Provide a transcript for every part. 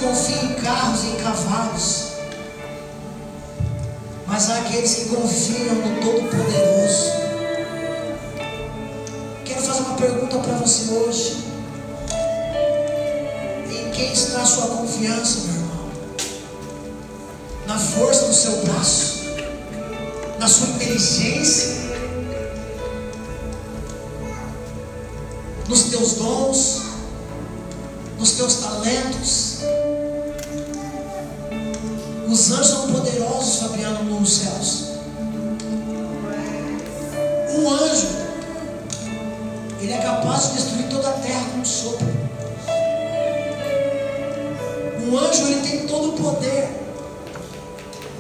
confiam em carros e em cavalos, mas há aqueles que confiam no Todo-Poderoso. Quero fazer uma pergunta para você hoje: em quem está a sua confiança, meu irmão? Na força do seu braço? Na sua inteligência? Nos teus dons? Nos teus talentos? Os anjos são poderosos, Fabiano, nos céus. Um anjo, ele é capaz de destruir toda a terra com um sopro. Um anjo, ele tem todo o poder,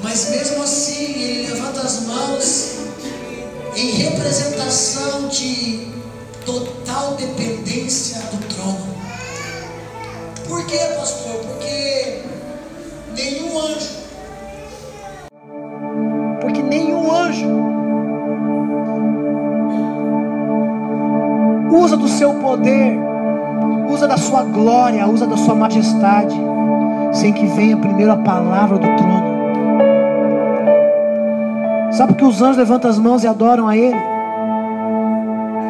mas mesmo assim ele levanta as mãos em representação de total dependência do trono. Por quê, pastor? Porque nenhum anjo usa do seu poder, usa da sua glória, usa da sua majestade, sem que venha primeiro a palavra do trono. Sabe por que os anjos levantam as mãos e adoram a Ele?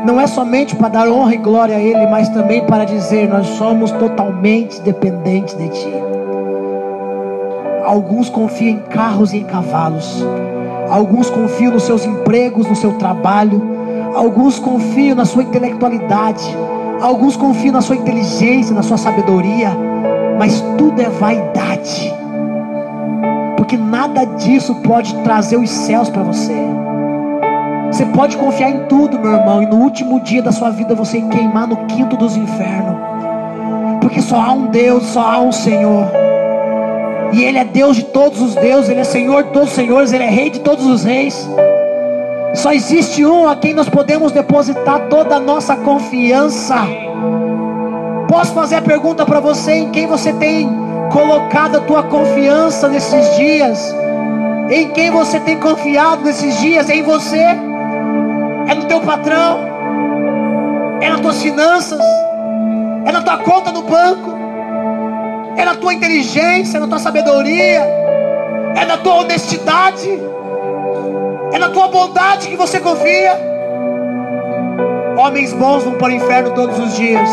Não é somente para dar honra e glória a Ele, mas também para dizer: nós somos totalmente dependentes de Ti. Alguns confiam em carros e em cavalos, alguns confiam nos seus empregos, no seu trabalho, alguns confiam na sua intelectualidade, alguns confiam na sua inteligência, na sua sabedoria, mas tudo é vaidade, porque nada disso pode trazer os céus para você. Você pode confiar em tudo, meu irmão, e no último dia da sua vida você queimar no quinto dos infernos, porque só há um Deus, só há um Senhor, e Ele é Deus de todos os deuses, Ele é Senhor de todos os senhores, Ele é Rei de todos os reis. Só existe um a quem nós podemos depositar toda a nossa confiança. Posso fazer a pergunta para você: em quem você tem colocado a tua confiança nesses dias? Em quem você tem confiado nesses dias? Em você? É no teu patrão? É nas tuas finanças? É na tua conta no banco? É na tua inteligência? É na tua sabedoria? É na tua honestidade? É na tua bondade que você confia? Homens bons vão para o inferno todos os dias,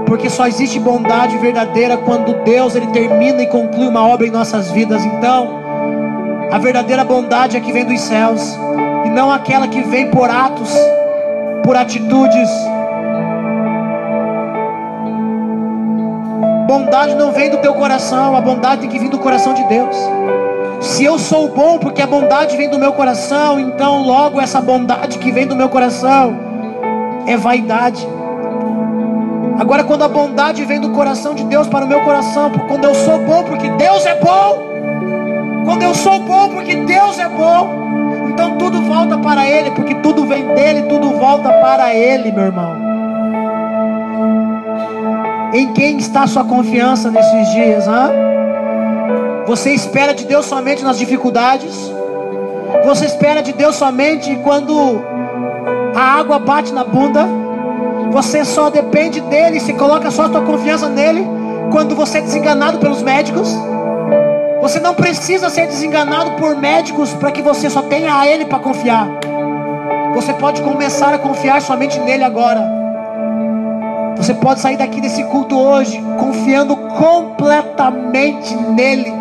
porque só existe bondade verdadeira quando Deus ele termina e conclui uma obra em nossas vidas. Então a verdadeira bondade é que vem dos céus, e não aquela que vem por atos, por atitudes. Bondade não vem do teu coração, a bondade tem que vir do coração de Deus. Se eu sou bom porque a bondade vem do meu coração, então logo essa bondade que vem do meu coração é vaidade. Agora, quando a bondade vem do coração de Deus para o meu coração, quando eu sou bom porque Deus é bom, quando eu sou bom porque Deus é bom, então tudo volta para Ele, porque tudo vem dEle, tudo volta para Ele, meu irmão. Em quem está a sua confiança nesses dias, hein? Você espera de Deus somente nas dificuldades? Você espera de Deus somente quando a água bate na bunda? Você só depende dEle, se coloca só a sua confiança nele quando você é desenganado pelos médicos? Você não precisa ser desenganado por médicos para que você só tenha a Ele para confiar. Você pode começar a confiar somente nele agora. Você pode sair daqui desse culto hoje confiando completamente nele,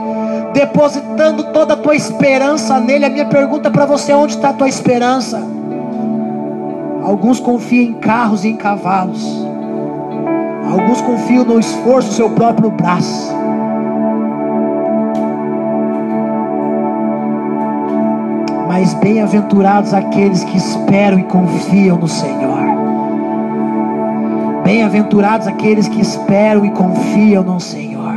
depositando toda a tua esperança nele. A minha pergunta para você: onde está a tua esperança? Alguns confiam em carros e em cavalos, alguns confiam no esforço do seu próprio braço. Mas bem-aventurados aqueles que esperam e confiam no Senhor. Bem-aventurados aqueles que esperam e confiam no Senhor.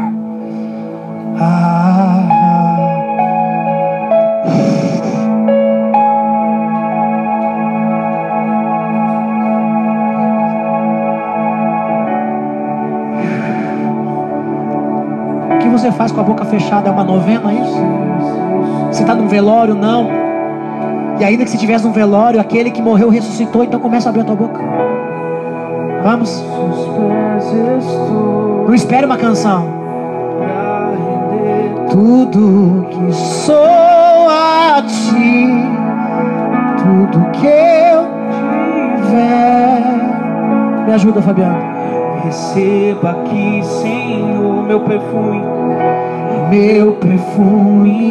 O que você faz com a boca fechada? É uma novena, é isso? Você está num velório? Não. E ainda que se estivesse num velório, aquele que morreu ressuscitou, então começa a abrir a tua boca. Vamos. Não espere uma canção. Tudo que sou a ti, tudo que eu tiver. Me ajuda, Fabiano. Receba aqui, Senhor, meu perfume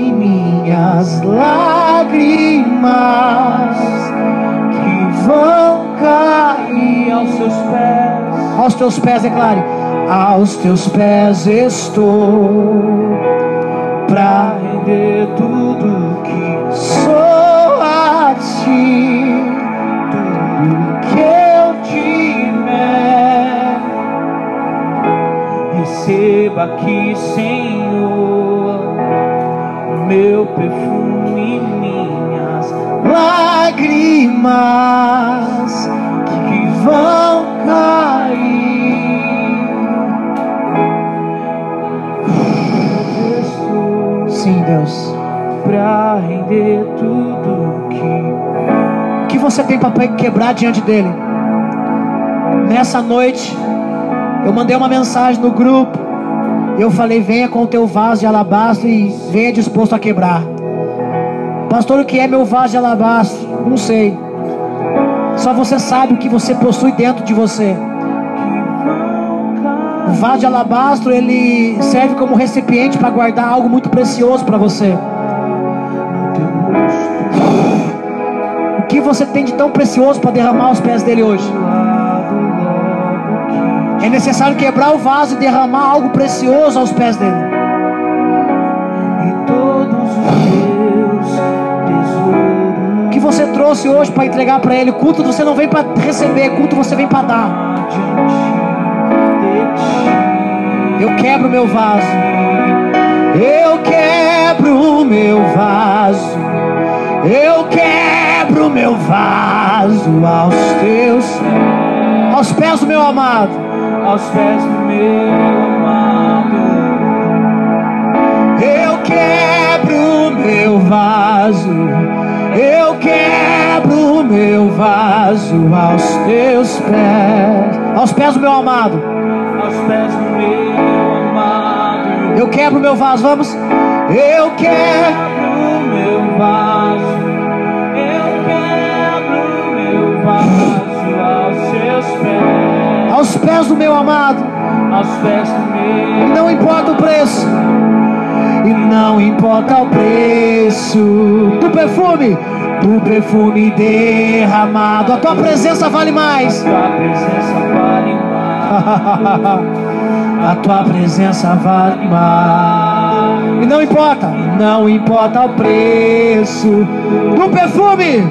e minhas lágrimas que vão cair aos seus pés. Aos teus pés, declare. Aos teus pés estou, pra render tudo que sou a ti, tudo que eu tiver. Receba aqui, Senhor, meu perfume e minhas lágrimas que vão cair. Sim, Deus, pra render tudo o que você tem para quebrar diante dele. Nessa noite eu mandei uma mensagem no grupo. Eu falei: venha com o teu vaso de alabastro e venha disposto a quebrar. Pastor, o que é meu vaso de alabastro? Não sei. Só você sabe o que você possui dentro de você. O vaso de alabastro, ele serve como recipiente para guardar algo muito precioso para você. O que você tem de tão precioso para derramar aos pés dele hoje? É necessário quebrar o vaso e derramar algo precioso aos pés dele. E todos os teus tesouros. O que você trouxe hoje para entregar para ele? Culto você não vem para receber, culto você vem para dar. Eu quebro o meu vaso. Eu quebro o meu vaso. Eu quebro o meu vaso aos teus pés. Aos pés do meu amado. Aos pés do meu amado. Eu quebro o meu vaso. Eu quebro o meu vaso aos teus pés. Aos pés do meu amado. Aos pés do meu amado. Eu quebro o meu vaso, vamos. Eu quebro o meu vaso. Eu quebro o meu vaso aos seus pés. Aos pés do meu amado. Aos pés do meu. E não importa o preço. E não importa o preço do perfume derramado. A tua presença vale mais. A tua presença vale mais. A tua presença vale mais. E não importa o preço do perfume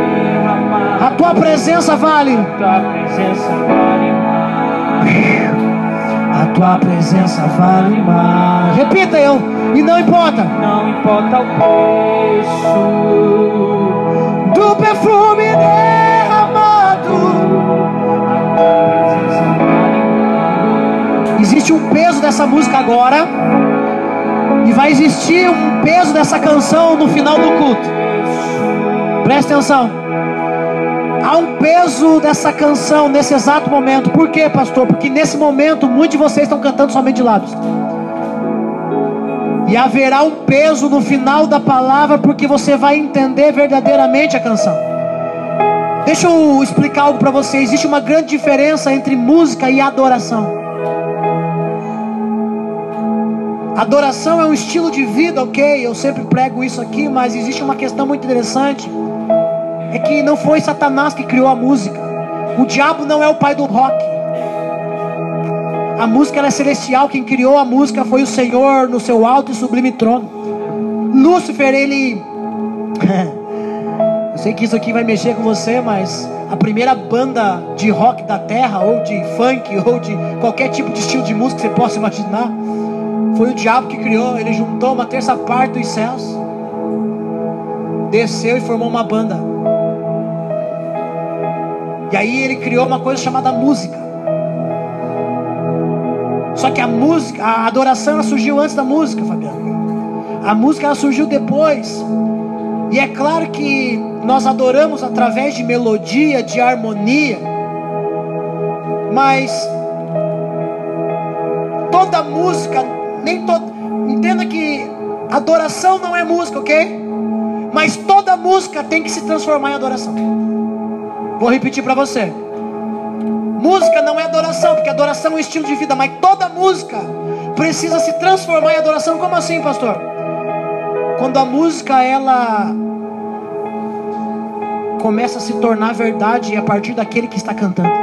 derramado. A tua presença vale. A tua presença vale mais. A tua presença vale mais. Repita eu. E não importa. Não importa o preço do perfume derramado. Existe um peso dessa música agora. E vai existir um peso dessa canção no final do culto. Preste atenção. Há um peso dessa canção nesse exato momento. Por quê, pastor? Porque nesse momento muitos de vocês estão cantando somente de lábios. E haverá um peso no final da palavra, porque você vai entender verdadeiramente a canção. Deixa eu explicar algo para você. Existe uma grande diferença entre música e adoração. Adoração é um estilo de vida, ok? Eu sempre prego isso aqui, mas existe uma questão muito interessante. É que não foi Satanás que criou a música. O diabo não é o pai do rock. A música ela é celestial. Quem criou a música foi o Senhor no seu alto e sublime trono. Lúcifer, ele... Eu sei que isso aqui vai mexer com você, mas a primeira banda de rock da terra, ou de funk, ou de qualquer tipo de estilo de música que você possa imaginar, foi o diabo que criou. Ele juntou uma terça parte dos céus, desceu e formou uma banda. E aí ele criou uma coisa chamada música. Só que a música, a adoração, ela surgiu antes da música, Fabiano. A música ela surgiu depois. E é claro que nós adoramos através de melodia, de harmonia. Mas toda música, entenda que adoração não é música, ok? Mas toda música tem que se transformar em adoração. Vou repetir para você. Música não é adoração, porque adoração é um estilo de vida, mas toda música precisa se transformar em adoração. Como assim, pastor? Quando a música, ela começa a se tornar verdade a partir daquele que está cantando.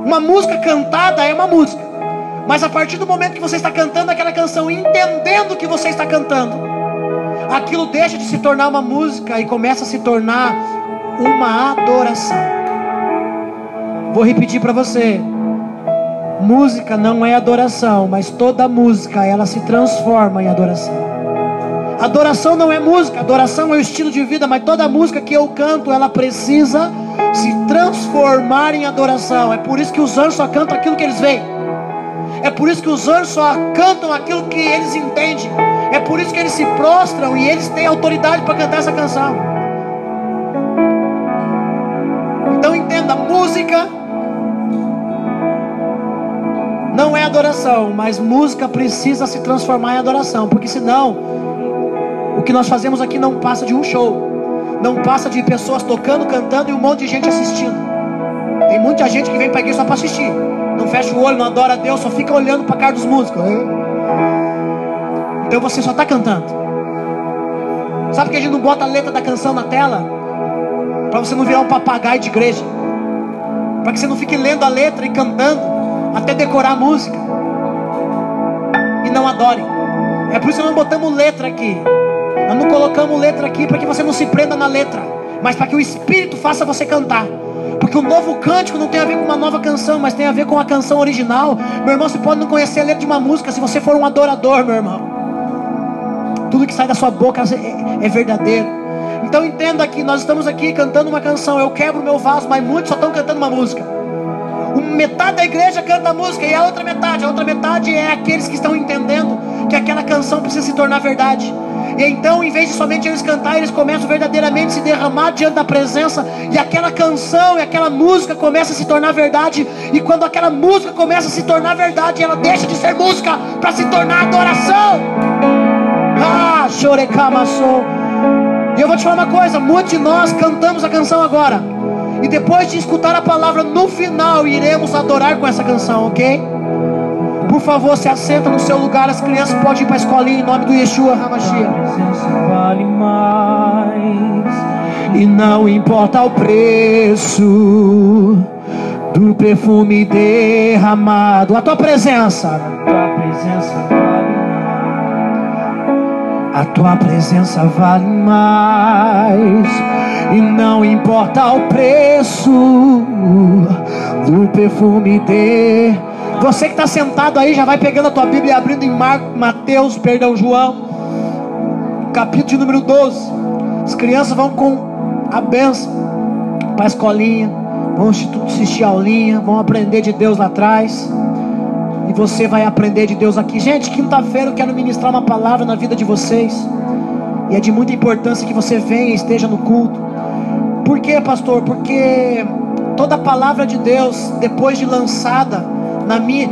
Uma música cantada é uma música, mas a partir do momento que você está cantando aquela canção, entendendo o que você está cantando, aquilo deixa de se tornar uma música e começa a se tornar uma adoração. Vou repetir para você. Música não é adoração, mas toda música ela se transforma em adoração. Adoração não é música, adoração é o estilo de vida, mas toda música que eu canto, ela precisa se transformar em adoração. É por isso que os anjos só cantam aquilo que eles veem. É por isso que os anjos só cantam aquilo que eles entendem. É por isso que eles se prostram e eles têm autoridade para cantar essa canção. Então entenda, música não é adoração, mas música precisa se transformar em adoração, porque senão o que nós fazemos aqui não passa de um show, não passa de pessoas tocando, cantando e um monte de gente assistindo. Tem muita gente que vem para a igreja só para assistir, não fecha o olho, não adora a Deus, só fica olhando para a cara dos músicos. Então você só está cantando. Sabe que a gente não bota a letra da canção na tela? Para você não virar um papagaio de igreja, para que você não fique lendo a letra e cantando até decorar a música e não adore. É por isso que nós não botamos letra aqui. Nós não colocamos letra aqui para que você não se prenda na letra, mas para que o Espírito faça você cantar. Porque o novo cântico não tem a ver com uma nova canção, mas tem a ver com a canção original. Meu irmão, você pode não conhecer a letra de uma música se você for um adorador, meu irmão. Tudo que sai da sua boca é verdadeiro. Então entenda que nós estamos aqui cantando uma canção. Eu quebro meu vaso, mas muitos só estão cantando uma música. Metade da igreja canta a música e a outra metade é aqueles que estão entendendo que aquela canção precisa se tornar verdade. E então, em vez de somente eles cantar, eles começam verdadeiramente a se derramar diante da presença, e aquela canção e aquela música começa a se tornar verdade. E quando aquela música começa a se tornar verdade, ela deixa de ser música para se tornar adoração. Chorecamassou. E eu vou te falar uma coisa, muitos de nós cantamos a canção agora, e depois de escutar a palavra, no final iremos adorar com essa canção, ok? Por favor, se assenta no seu lugar. As crianças podem ir para a escolinha em nome do Yeshua HaMashiach. Vale mais. E não importa o preço do perfume derramado, a tua presença, Tua presença vale mais. a tua presença vale mais. E não importa o preço do perfume de... Você que está sentado aí, já vai pegando a tua Bíblia e abrindo em João, capítulo de número 12. As crianças vão com a bênção para a escolinha, vão assistir a aulinha, vão aprender de Deus lá atrás, e você vai aprender de Deus aqui. Gente, quinta-feira eu quero ministrar uma palavra na vida de vocês, e é de muita importância que você venha e esteja no culto. Por quê, pastor? Porque toda palavra de Deus, depois de lançada na minha...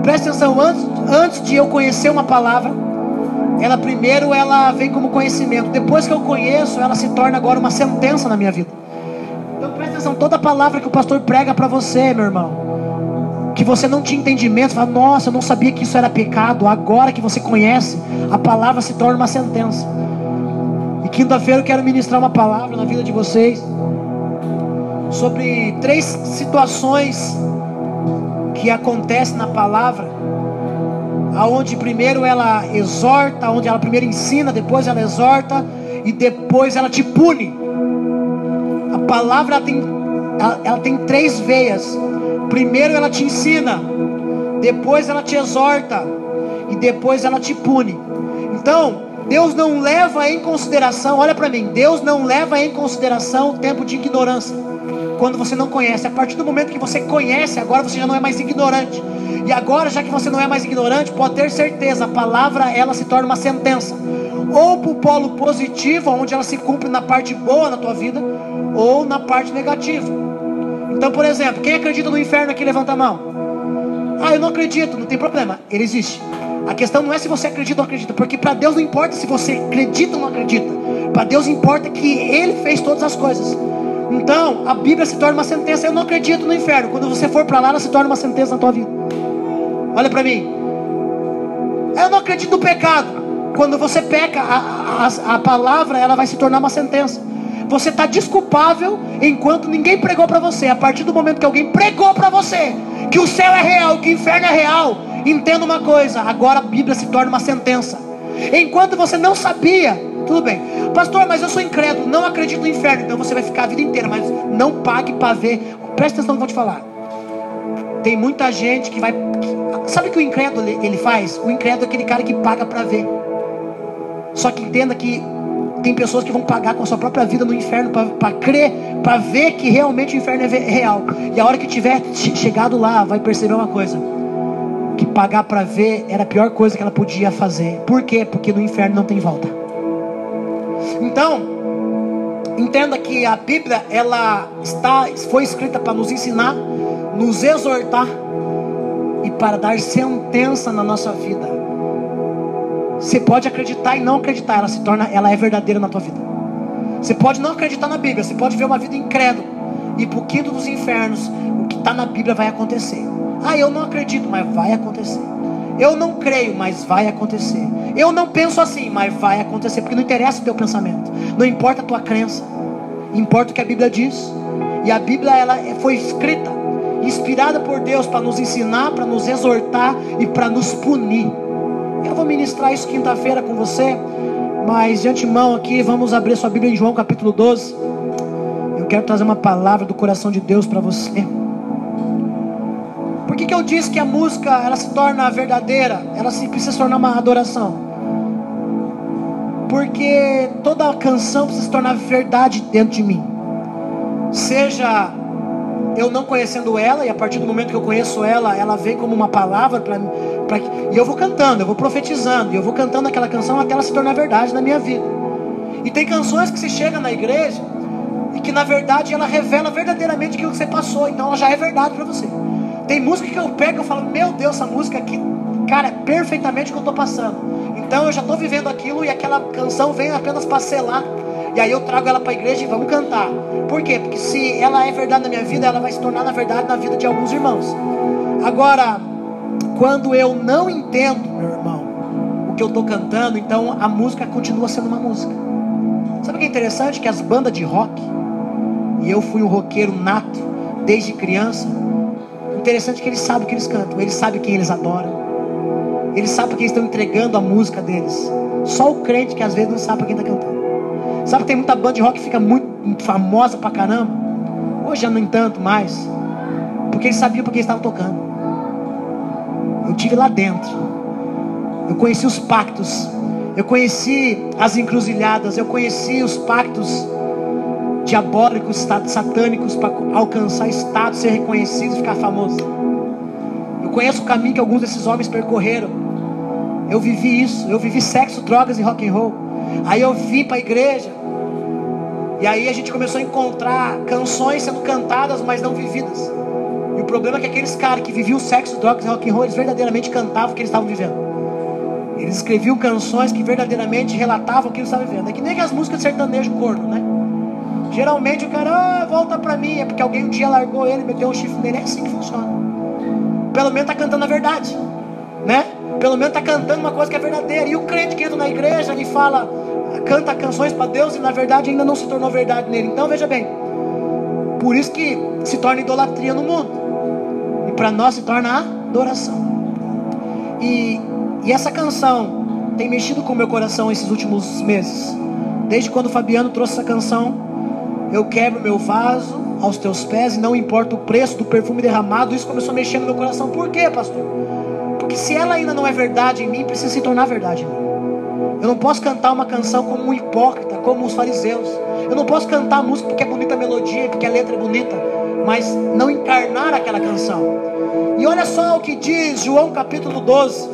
Presta atenção, antes de eu conhecer uma palavra, ela primeiro vem como conhecimento. Depois que eu conheço, ela se torna agora uma sentença na minha vida. Então presta atenção, toda palavra que o pastor prega para você, meu irmão, que você não tinha entendimento, fala, nossa, eu não sabia que isso era pecado. Agora que você conhece, a palavra se torna uma sentença. E quinta-feira eu quero ministrar uma palavra na vida de vocês sobre 3 situações que acontecem na palavra, aonde primeiro ela exorta, onde ela primeiro ensina, depois ela exorta e depois ela te pune. A palavra ela tem 3 veias. Primeiro ela te ensina, depois ela te exorta e depois ela te pune. Então Deus não leva em consideração, olha para mim, Deus não leva em consideração o tempo de ignorância, quando você não conhece. A partir do momento que você conhece, agora você já não é mais ignorante. E agora, já que você não é mais ignorante, pode ter certeza, a palavra ela se torna uma sentença, ou para o polo positivo, onde ela se cumpre na parte boa na tua vida, ou na parte negativa. Então, por exemplo, quem acredita no inferno aqui, levanta a mão. Ah, eu não acredito, não tem problema, ele existe. A questão não é se você acredita ou não acredita, porque para Deus não importa se você acredita ou não acredita. Para Deus importa que Ele fez todas as coisas. Então, a Bíblia se torna uma sentença. Eu não acredito no inferno. Quando você for para lá, ela se torna uma sentença na tua vida. Olha para mim. Eu não acredito no pecado. Quando você peca, a palavra ela vai se tornar uma sentença. Você está desculpável enquanto ninguém pregou para você. A partir do momento que alguém pregou para você que o céu é real, que o inferno é real, entenda uma coisa, agora a Bíblia se torna uma sentença. Enquanto você não sabia, tudo bem, pastor, mas eu sou incrédulo, não acredito no inferno. Então você vai ficar a vida inteira, mas não pague para ver. Presta atenção no que eu vou te falar. Tem muita gente que vai... Sabe o que o incrédulo ele faz? O incrédulo é aquele cara que paga para ver. Só que entenda que tem pessoas que vão pagar com a sua própria vida no inferno para crer, para ver que realmente o inferno é real. E a hora que tiver chegado lá, vai perceber uma coisa, que pagar para ver era a pior coisa que ela podia fazer. Por quê? Porque no inferno não tem volta. Então, entenda que a Bíblia foi escrita para nos ensinar, nos exortar e para dar sentença na nossa vida. Você pode acreditar e não acreditar, ela é verdadeira na tua vida. Você pode não acreditar na Bíblia, você pode ver uma vida incrédula e para o quinto dos infernos, o que está na Bíblia vai acontecer. Ah, eu não acredito, mas vai acontecer. Eu não creio, mas vai acontecer. Eu não penso assim, mas vai acontecer. Porque não interessa o teu pensamento, não importa a tua crença, importa o que a Bíblia diz. E a Bíblia ela foi escrita, inspirada por Deus para nos ensinar, para nos exortar e para nos punir. Eu vou ministrar isso quinta-feira com você, mas de antemão aqui, vamos abrir sua Bíblia em João capítulo 12. Eu quero trazer uma palavra do coração de Deus para você. Por que eu disse que a música ela se torna verdadeira? Ela precisa se tornar uma adoração. Porque toda canção precisa se tornar verdade dentro de mim. Seja eu não conhecendo ela, e a partir do momento que eu conheço ela, ela vem como uma palavra e eu vou cantando, eu vou profetizando, e eu vou cantando aquela canção até ela se tornar verdade na minha vida. E tem canções que se chega na igreja e que na verdade ela revela verdadeiramente aquilo que você passou, então ela já é verdade para você. Tem música que eu pego e eu falo, meu Deus, essa música aqui, cara, é perfeitamente o que eu estou passando. Então eu já estou vivendo aquilo e aquela canção vem apenas para selar. E aí eu trago ela para a igreja e vamos cantar. Por quê? Porque se ela é verdade na minha vida, ela vai se tornar na verdade na vida de alguns irmãos. Agora, quando eu não entendo, meu irmão, o que eu estou cantando, então a música continua sendo uma música. Sabe o que é interessante? Que as bandas de rock, e eu fui um roqueiro nato desde criança, interessante que eles sabem o que eles cantam, eles sabem quem eles adoram, eles sabem que eles estão entregando a música deles. Só o crente que às vezes não sabe quem está cantando. Sabe que tem muita banda de rock que fica muito famosa pra caramba? Hoje já não tanto mais, porque eles sabiam porque eles estavam tocando. Eu estive lá dentro, eu conheci os pactos, eu conheci as encruzilhadas, eu conheci os pactos diabólicos, satânicos, para alcançar status, ser reconhecido e ficar famoso. Eu conheço o caminho que alguns desses homens percorreram. Eu vivi isso, eu vivi sexo, drogas e rock and roll. Aí eu vim para a igreja, e aí a gente começou a encontrar canções sendo cantadas, mas não vividas. E o problema é que aqueles caras que viviam sexo, drogas e rock and roll, eles verdadeiramente cantavam o que eles estavam vivendo. Eles escreviam canções que verdadeiramente relatavam o que eles estavam vivendo. É que nem as músicas de sertanejo corno, né? Geralmente o cara, volta pra mim, é porque alguém um dia largou ele, meteu um chifre nele. É assim que funciona. Pelo menos tá cantando a verdade, né? Pelo menos tá cantando uma coisa que é verdadeira. E o crente que entra na igreja, ele fala, canta canções para Deus e na verdade ainda não se tornou verdade nele. Então veja bem, por isso que se torna idolatria no mundo, e para nós se torna adoração. E essa canção tem mexido com o meu coração esses últimos meses. Desde quando o Fabiano trouxe essa canção, eu quebro meu vaso aos teus pés e não importa o preço do perfume derramado. Isso começou a mexer no meu coração. Por quê, pastor? Porque se ela ainda não é verdade em mim, precisa se tornar verdade em mim. Eu não posso cantar uma canção como um hipócrita, como os fariseus. Eu não posso cantar a música porque é bonita a melodia, porque a letra é bonita, mas não encarnar aquela canção. E olha só o que diz João capítulo 12.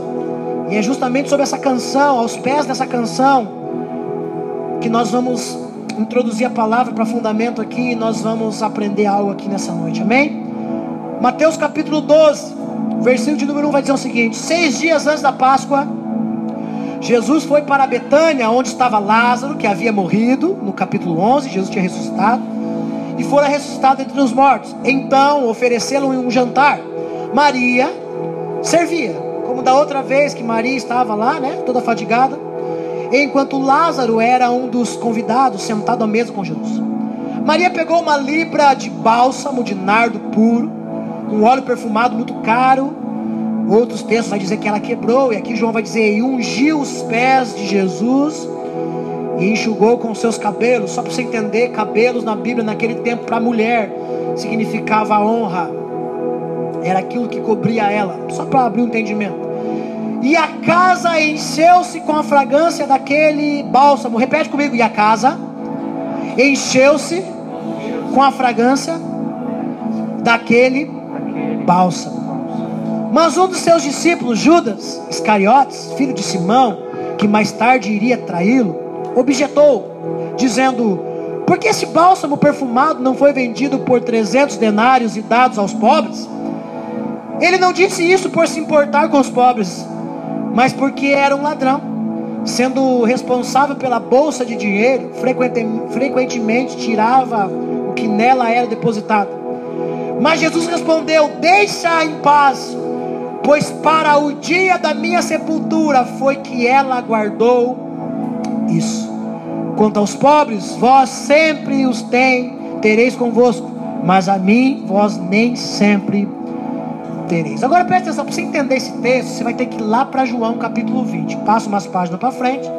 E é justamente sobre essa canção, aos pés dessa canção, que nós vamos introduzir a palavra para fundamento aqui, e nós vamos aprender algo aqui nessa noite, amém? Mateus capítulo 12, versículo de número 1 vai dizer o seguinte: 6 dias antes da Páscoa, Jesus foi para Betânia, onde estava Lázaro, que havia morrido. No capítulo 11, Jesus tinha ressuscitado, e fora ressuscitado entre os mortos. Então ofereceram um jantar. Maria servia, como da outra vez que Maria estava lá, né, toda fadigada, enquanto Lázaro era um dos convidados, sentado à mesa com Jesus. Maria pegou uma libra de bálsamo de nardo puro, um óleo perfumado muito caro. Outros textos vai dizer que ela quebrou, e aqui João vai dizer: e ungiu os pés de Jesus e enxugou com seus cabelos. Só para você entender, cabelos na Bíblia naquele tempo para a mulher significava honra, era aquilo que cobria ela, só para abrir o entendimento. E a casa encheu-se com a fragrância daquele bálsamo. Repete comigo: e a casa encheu-se com a fragrância daquele bálsamo. Mas um dos seus discípulos, Judas Iscariotes, filho de Simão, que mais tarde iria traí-lo, objetou, dizendo: por que esse bálsamo perfumado não foi vendido por 300 denários e dados aos pobres? Ele não disse isso por se importar com os pobres, mas porque era um ladrão, sendo responsável pela bolsa de dinheiro. Frequentemente tirava o que nela era depositado. Mas Jesus respondeu: deixa em paz, pois para o dia da minha sepultura foi que ela guardou isso. Quanto aos pobres, vós sempre os tereis convosco, mas a mim vós nem sempre tereis. Agora preste atenção, para você entender esse texto, você vai ter que ir lá para João capítulo 20. Passa umas páginas para frente,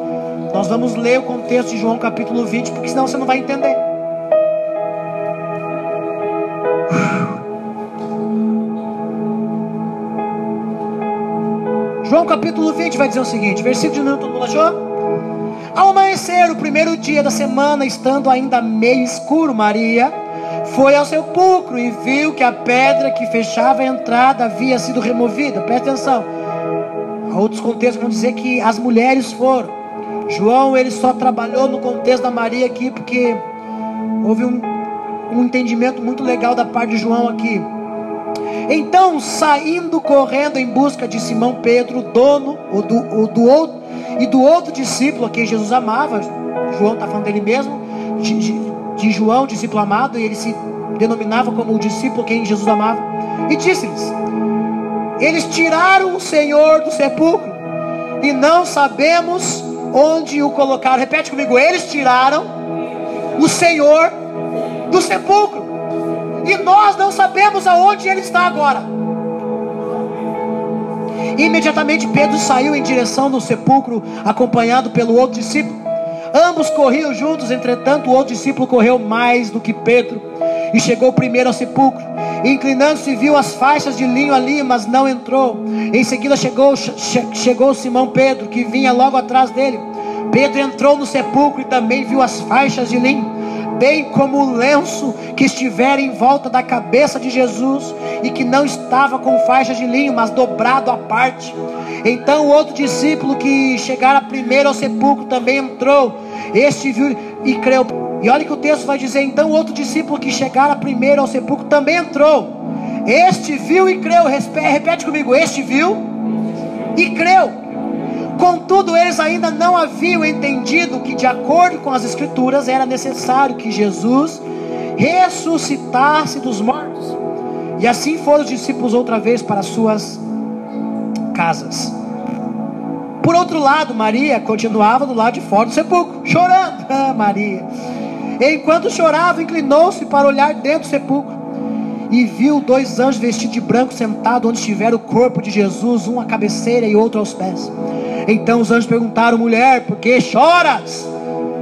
nós vamos ler o contexto de João capítulo 20, porque senão você não vai entender. João capítulo 20 vai dizer o seguinte, versículo de número, todo mundo achou? Ao amanhecer, o primeiro dia da semana, estando ainda meio escuro, Maria foi ao sepulcro e viu que a pedra que fechava a entrada havia sido removida. Presta atenção, há outros contextos que vão dizer que as mulheres foram. João, ele só trabalhou no contexto da Maria aqui, porque houve um entendimento muito legal da parte de João aqui. Então, saindo correndo em busca de Simão Pedro, dono do outro discípulo a quem Jesus amava, João está falando dele mesmo, de João, discípulo amado, e ele se denominava como o discípulo a quem Jesus amava, e disse-lhes: eles tiraram o Senhor do sepulcro e não sabemos onde o colocaram. Repete comigo: eles tiraram o Senhor do sepulcro e nós não sabemos aonde ele está agora. Imediatamente Pedro saiu em direção do sepulcro, acompanhado pelo outro discípulo. Ambos corriam juntos, entretanto o outro discípulo correu mais do que Pedro e chegou primeiro ao sepulcro. Inclinando-se, viu as faixas de linho ali, mas não entrou. Em seguida chegou Simão Pedro, que vinha logo atrás dele. Pedro entrou no sepulcro e também viu as faixas de linho, bem como o lenço que estivera em volta da cabeça de Jesus, e que não estava com faixas de linho, mas dobrado à parte. Então o outro discípulo que chegara primeiro ao sepulcro também entrou. Este viu e creu. E olha que o texto vai dizer: então o outro discípulo que chegara primeiro ao sepulcro também entrou. Este viu e creu. Repete comigo: este viu e creu. Contudo, eles ainda não haviam entendido que, de acordo com as Escrituras, era necessário que Jesus ressuscitasse dos mortos. E assim foram os discípulos outra vez para suas casas. Por outro lado, Maria continuava do lado de fora do sepulcro, chorando. Maria, enquanto chorava, inclinou-se para olhar dentro do sepulcro e viu 2 anjos vestidos de branco sentados onde estivera o corpo de Jesus, um à cabeceira e outro aos pés. Então os anjos perguntaram: mulher, por que choras?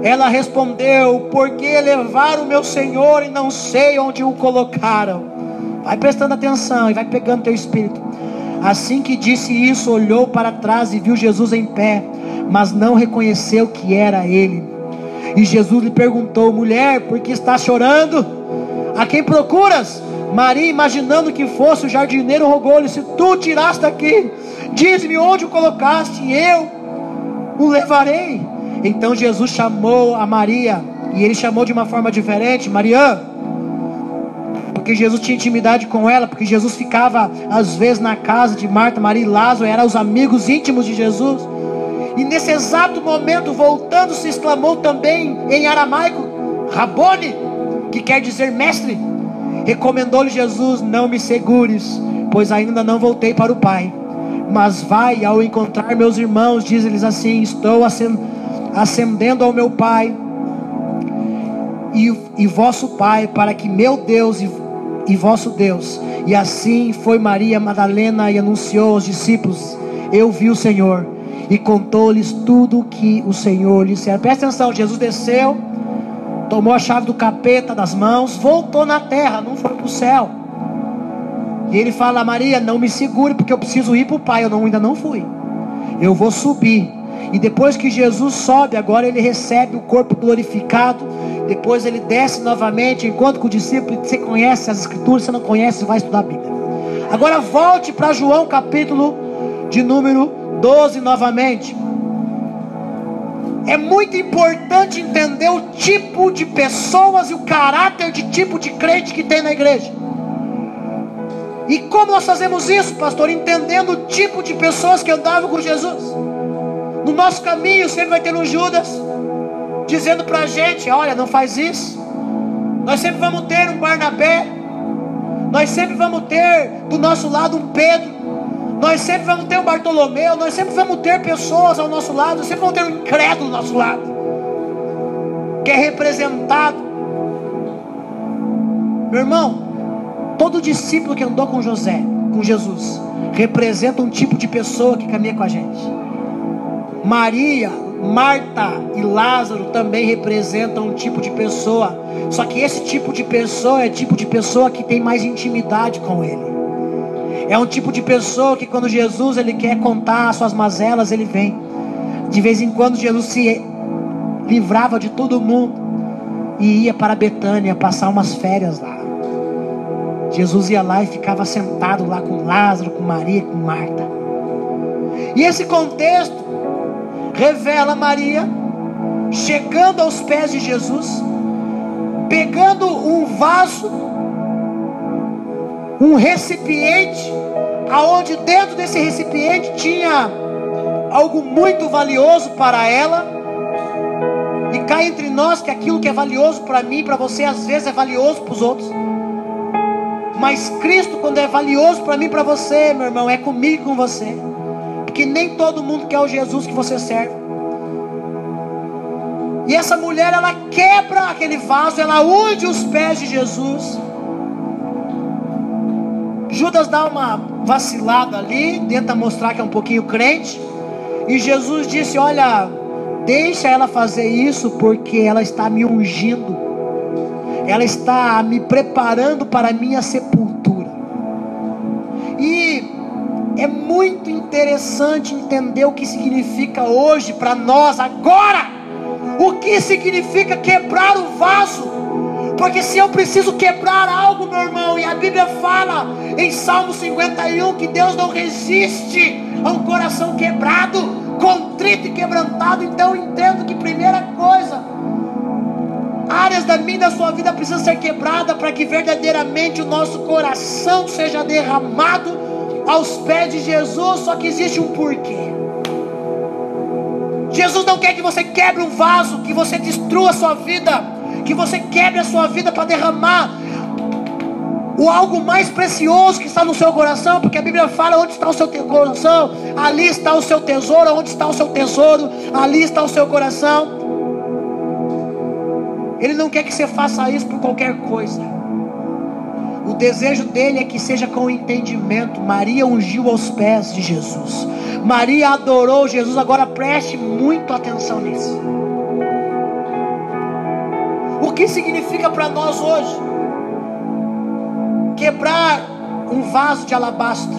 Ela respondeu: porque levaram o meu Senhor e não sei onde o colocaram. Vai prestando atenção e vai pegando teu espírito. Assim que disse isso, olhou para trás e viu Jesus em pé, mas não reconheceu que era ele. E Jesus lhe perguntou: mulher, por que estás chorando? A quem procuras? Maria, imaginando que fosse o jardineiro, rogou-lhe: se tu o tiraste daqui, diz-me onde o colocaste, e eu o levarei. Então Jesus chamou a Maria E ele chamou de uma forma diferente, Maria, porque Jesus tinha intimidade com ela, porque Jesus ficava às vezes na casa de Marta, Maria e Lázaro, eram os amigos íntimos de Jesus. E nesse exato momento, voltando, se exclamou também em aramaico, Rabone, que quer dizer mestre. Recomendou-lhe Jesus: não me segures, pois ainda não voltei para o Pai, mas vai ao encontrar meus irmãos, diz-lhes assim: estou ascendendo ao meu Pai e vosso Pai, para que meu Deus e vosso Deus. E assim foi Maria Madalena e anunciou aos discípulos: eu vi o Senhor, e contou-lhes tudo o que o Senhor lhe dissera. Presta atenção, Jesus desceu, tomou a chave do capeta das mãos, voltou na terra, não foi para o céu. E ele fala a Maria: não me segure, porque eu preciso ir para o Pai. Eu ainda não fui, eu vou subir. E depois que Jesus sobe, agora ele recebe o corpo glorificado. Depois ele desce novamente, enquanto com o discípulo. Você conhece as escrituras, você não conhece, vai estudar a Bíblia. Agora volte para João capítulo de número 12 novamente. É muito importante entender o tipo de pessoas e o caráter de tipo de crente que tem na igreja. E como nós fazemos isso, pastor? Entendendo o tipo de pessoas que andavam com Jesus. No nosso caminho sempre vai ter um Judas dizendo pra gente: olha, não faz isso. Nós sempre vamos ter um Barnabé. Nós sempre vamos ter do nosso lado um Pedro. Nós sempre vamos ter um Bartolomeu. Nós sempre vamos ter pessoas ao nosso lado. Nós sempre vamos ter um incrédulo ao nosso lado, que é representado. Meu irmão, todo discípulo que andou com Jesus, representa um tipo de pessoa que caminha com a gente. Maria, Marta e Lázaro também representam um tipo de pessoa. Só que esse tipo de pessoa é tipo de pessoa que tem mais intimidade com ele. É um tipo de pessoa que quando Jesus ele quer contar as suas mazelas, ele vem. De vez em quando Jesus se livrava de todo mundo e ia para Betânia passar umas férias lá. Jesus ia lá e ficava sentado lá com Lázaro, com Maria, com Marta. E esse contexto revela Maria chegando aos pés de Jesus, pegando um vaso, um recipiente, aonde dentro desse recipiente tinha algo muito valioso para ela. E cá entre nós que aquilo que é valioso para mim, para você, às vezes é valioso para os outros. Mas Cristo, quando é valioso para mim, para você, meu irmão, é comigo e com você. Porque nem todo mundo quer o Jesus que você serve. E essa mulher, ela quebra aquele vaso, ela unge os pés de Jesus. Judas dá uma vacilada ali, tenta mostrar que é um pouquinho crente. E Jesus disse: olha, deixa ela fazer isso, porque ela está me ungindo. Ela está me preparando para a minha sepultura. E é muito interessante entender o que significa hoje para nós, agora. O que significa quebrar o vaso? Porque se eu preciso quebrar algo, meu irmão, e a Bíblia fala em Salmo 51 que Deus não resiste a um coração quebrado, contrito e quebrantado. Então eu entendo que primeira coisa, áreas da minha e da sua vida precisam ser quebradas para que verdadeiramente o nosso coração seja derramado aos pés de Jesus. Só que existe um porquê. Jesus não quer que você quebre um vaso, que você destrua a sua vida, que você quebre a sua vida para derramar o algo mais precioso que está no seu coração. Porque a Bíblia fala: onde está o seu coração, ali está o seu tesouro. Onde está o seu tesouro, ali está o seu coração. Ele não quer que você faça isso por qualquer coisa. O desejo dele é que seja com entendimento. Maria ungiu aos pés de Jesus. Maria adorou Jesus. Agora preste muito atenção nisso. O que significa para nós hoje quebrar um vaso de alabastro?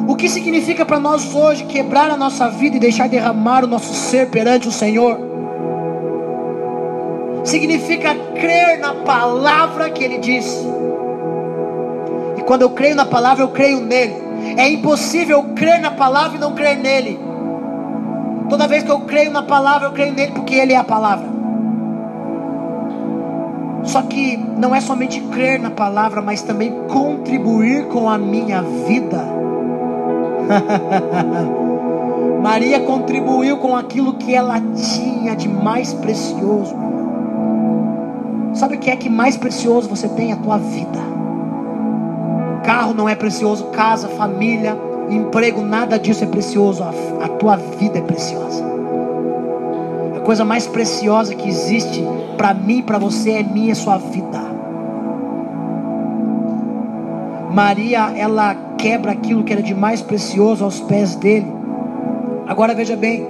O que significa para nós hoje quebrar a nossa vida e deixar derramar o nosso ser perante o Senhor? Significa crer na palavra que Ele disse. E quando eu creio na palavra, eu creio nele. É impossível eu crer na palavra e não crer nele. Toda vez que eu creio na palavra, eu creio nele, porque Ele é a palavra. Só que não é somente crer na palavra, mas também contribuir com a minha vida. Maria contribuiu com aquilo que ela tinha de mais precioso. Sabe o que é que mais precioso você tem? A tua vida. Carro não é precioso, casa, família, emprego, nada disso é precioso. A tua vida é preciosa. A coisa mais preciosa que existe para mim, para você, é minha, é sua vida. Maria, ela quebra aquilo que era de mais precioso aos pés dele. Agora veja bem,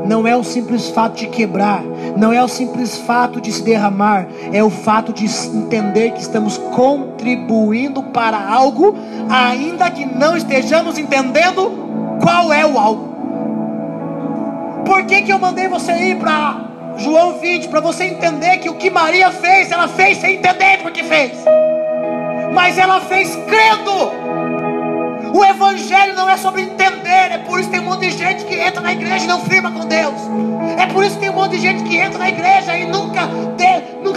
não é o simples fato de quebrar, não é o simples fato de se derramar, é o fato de entender que estamos contribuindo para algo, ainda que não estejamos entendendo qual é o algo. Por que eu mandei você ir para João 20? Para você entender que o que Maria fez, ela fez sem entender porque fez, mas ela fez crendo. O evangelho não é sobre entender. É por isso que tem um monte de gente que entra na igreja e não firma com Deus. É por isso que tem um monte de gente que entra na igreja e nunca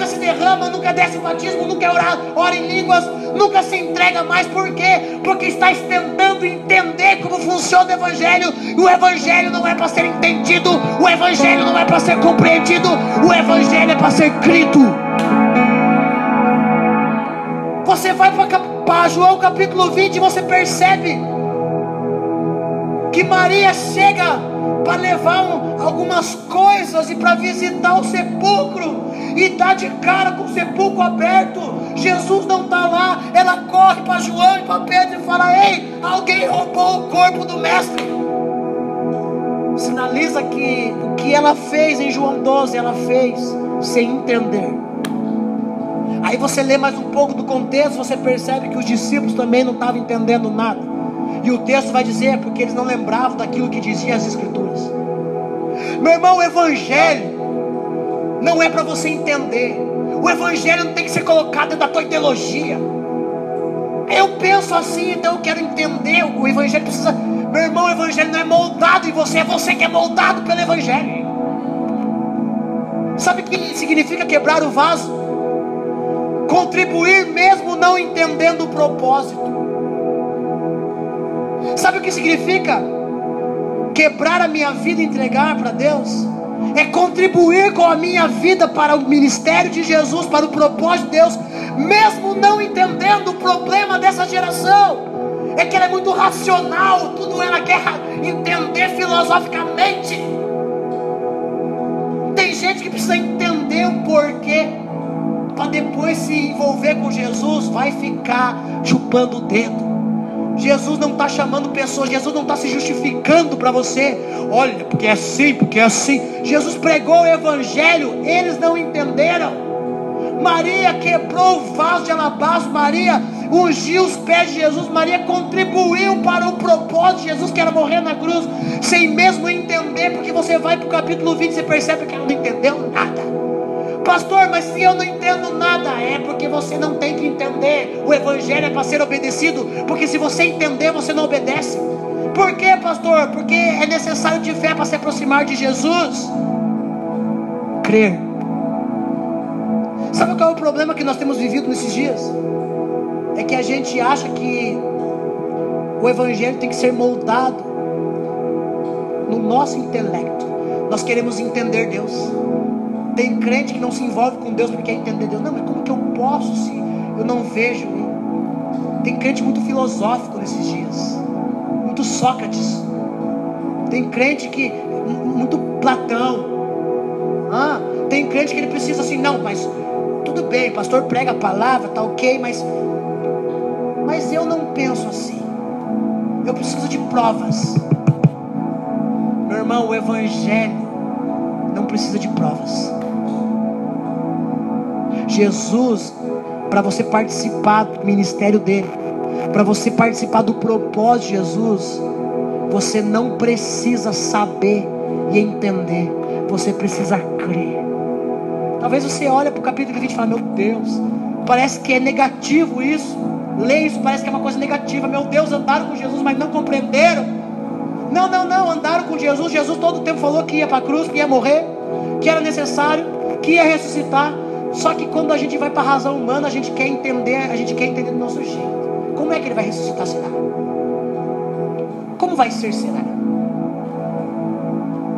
se derrama, nunca desce o batismo, nunca ora em línguas, nunca se entrega mais. Por quê? Porque está tentando entender como funciona o evangelho. E o evangelho não é para ser entendido, o evangelho não é para ser compreendido, o evangelho é para ser crido. Você vai para João capítulo 20 e você percebe que Maria chega para levar algumas coisas e para visitar o sepulcro, e dá de cara com o sepulcro aberto. Jesus não está lá. Ela corre para João e para Pedro e fala: ei, alguém roubou o corpo do mestre. Sinaliza que o que ela fez em João 12, ela fez sem entender. Aí você lê mais um pouco do contexto, você percebe que os discípulos também não estavam entendendo nada. E o texto vai dizer, porque eles não lembravam daquilo que diziam as escrituras. Meu irmão, o evangelho não é para você entender. O evangelho não tem que ser colocado dentro da tua ideologia. Eu penso assim, então eu quero entender. O evangelho precisa... Meu irmão, o evangelho não é moldado em você, é você que é moldado pelo evangelho. Sabe o que significa quebrar o vaso? Contribuir mesmo não entendendo o propósito. Sabe o que significa quebrar a minha vida e entregar para Deus? É contribuir com a minha vida para o ministério de Jesus, para o propósito de Deus, mesmo não entendendo o problema dessa geração. É que ela é muito racional, tudo ela quer entender filosoficamente. Tem gente que precisa entender o porquê, para depois se envolver com Jesus, vai ficar chupando o dedo. Jesus não está chamando pessoas, Jesus não está se justificando para você. Olha, porque é assim, porque é assim. Jesus pregou o evangelho, eles não entenderam. Maria quebrou o vaso de alabastro, Maria ungiu os pés de Jesus, Maria contribuiu para o propósito de Jesus, que era morrer na cruz, sem mesmo entender. Porque você vai para o capítulo 20 e você percebe que ela não entendeu nada. Pastor, mas se eu não entendo nada, é porque você não tem que entender. O evangelho é para ser obedecido, porque se você entender, você não obedece. Por quê, pastor? Porque é necessário de fé para se aproximar de Jesus. Crer. Sabe qual é o problema que nós temos vivido nesses dias? É que a gente acha que o evangelho tem que ser moldado no nosso intelecto. Nós queremos entender Deus. Tem crente que não se envolve com Deus porque quer entender Deus. Não, mas como que eu posso se eu não vejo? Tem crente muito filosófico nesses dias, muito Sócrates. Tem crente que muito Platão. Tem crente que ele precisa assim, não, mas tudo bem, o pastor prega a palavra, tá ok, mas eu não penso assim. Eu preciso de provas. Meu irmão, o evangelho não precisa de provas. Jesus, para você participar do ministério dele, para você participar do propósito de Jesus, você não precisa saber e entender, você precisa crer. Talvez você olhe para o capítulo 20 e fale: meu Deus, parece que é negativo isso. Lê isso, parece que é uma coisa negativa. Meu Deus, andaram com Jesus, mas não compreenderam. Não, andaram com Jesus. Jesus todo o tempo falou que ia para a cruz, que ia morrer, que era necessário, que ia ressuscitar, Só que quando a gente vai para a razão humana, a gente quer entender do nosso jeito. Como é que ele vai ressuscitar, será? Como vai ser, será?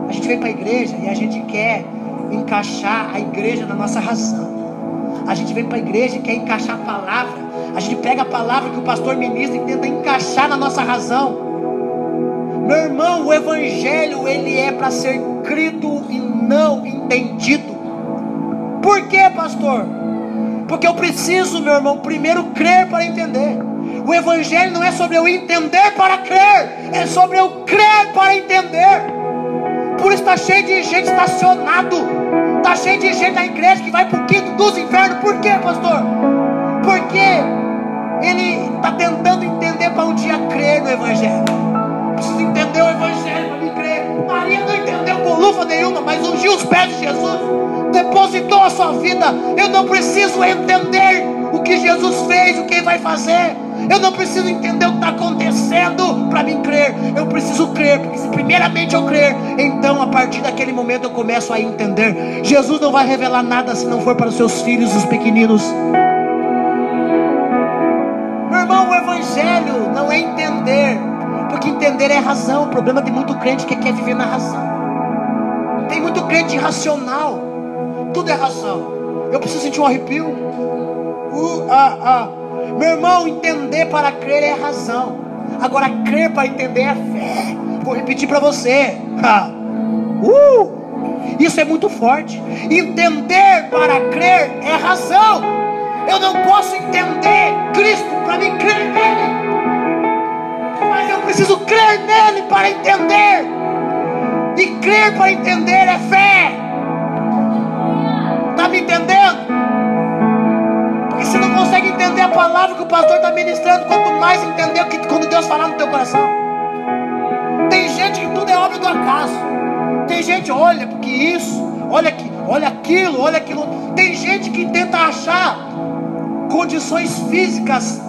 A gente vem para a igreja e a gente quer encaixar a igreja na nossa razão. A gente vem para a igreja e quer encaixar a palavra. A gente pega a palavra que o pastor ministra e tenta encaixar na nossa razão. Meu irmão, o evangelho, ele é para ser crido e não entendido. Por quê, pastor? Porque eu preciso, meu irmão, primeiro crer para entender. O evangelho não é sobre eu entender para crer, é sobre eu crer para entender. Por isso está cheio de gente estacionado, está cheio de gente na igreja que vai para o quinto dos infernos. Por quê, pastor? Porque ele está tentando entender para um dia crer no evangelho. Preciso entender o evangelho para me crer. Maria não entendeu bolufa nenhuma, mas ungiu os pés de Jesus, depositou a sua vida. Eu não preciso entender o que Jesus fez, o que ele vai fazer. Eu não preciso entender o que está acontecendo para me crer. Eu preciso crer, porque se primeiramente eu crer, então a partir daquele momento eu começo a entender. Jesus não vai revelar nada se não for para os seus filhos, os pequeninos. Meu irmão, o evangelho não é entender, porque entender é razão. O problema tem muito crente que quer viver na razão. Tem muito crente irracional. Tudo é razão. Eu preciso sentir um arrepio. Meu irmão, entender para crer é razão. Agora crer para entender é fé. Vou repetir para você. Isso é muito forte. Entender para crer é razão. Eu não posso entender Cristo para me crer nele, mas eu preciso crer nele para entender. E crer para entender é fé. Está me entendendo? Porque você não consegue entender a palavra que o pastor está ministrando, quanto mais entender quando Deus falar no teu coração. Tem gente que tudo é obra do acaso. Tem gente, olha, porque isso, olha aquilo, olha aquilo. Tem gente que tenta achar condições físicas,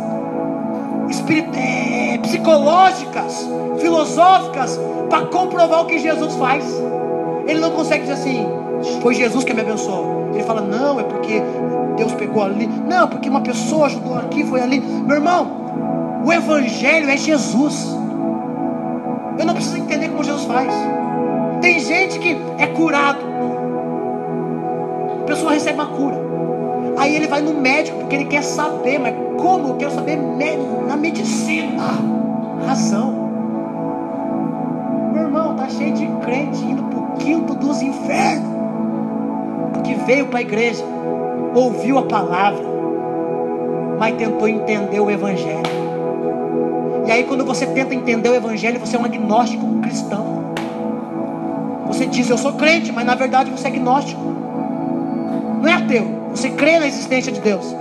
psicológicas, filosóficas, para comprovar o que Jesus faz. Ele não consegue dizer assim: foi Jesus que me abençoou. Ele fala: não, é porque Deus pegou ali. Não, porque uma pessoa ajudou aqui, foi ali. Meu irmão, o evangelho é Jesus. Eu não preciso entender como Jesus faz. Tem gente que é curado, a pessoa recebe uma cura, aí ele vai no médico porque ele quer saber. Mas como? Eu quero saber na medicina. Razão. Meu irmão, tá cheio de crente indo pro quinto dos infernos, porque veio para a igreja, ouviu a palavra, mas tentou entender o evangelho. E aí quando você tenta entender o evangelho, você é um agnóstico cristão. Você diz: eu sou crente, mas na verdade você é agnóstico. Não é ateu. Você crê na existência de Deus,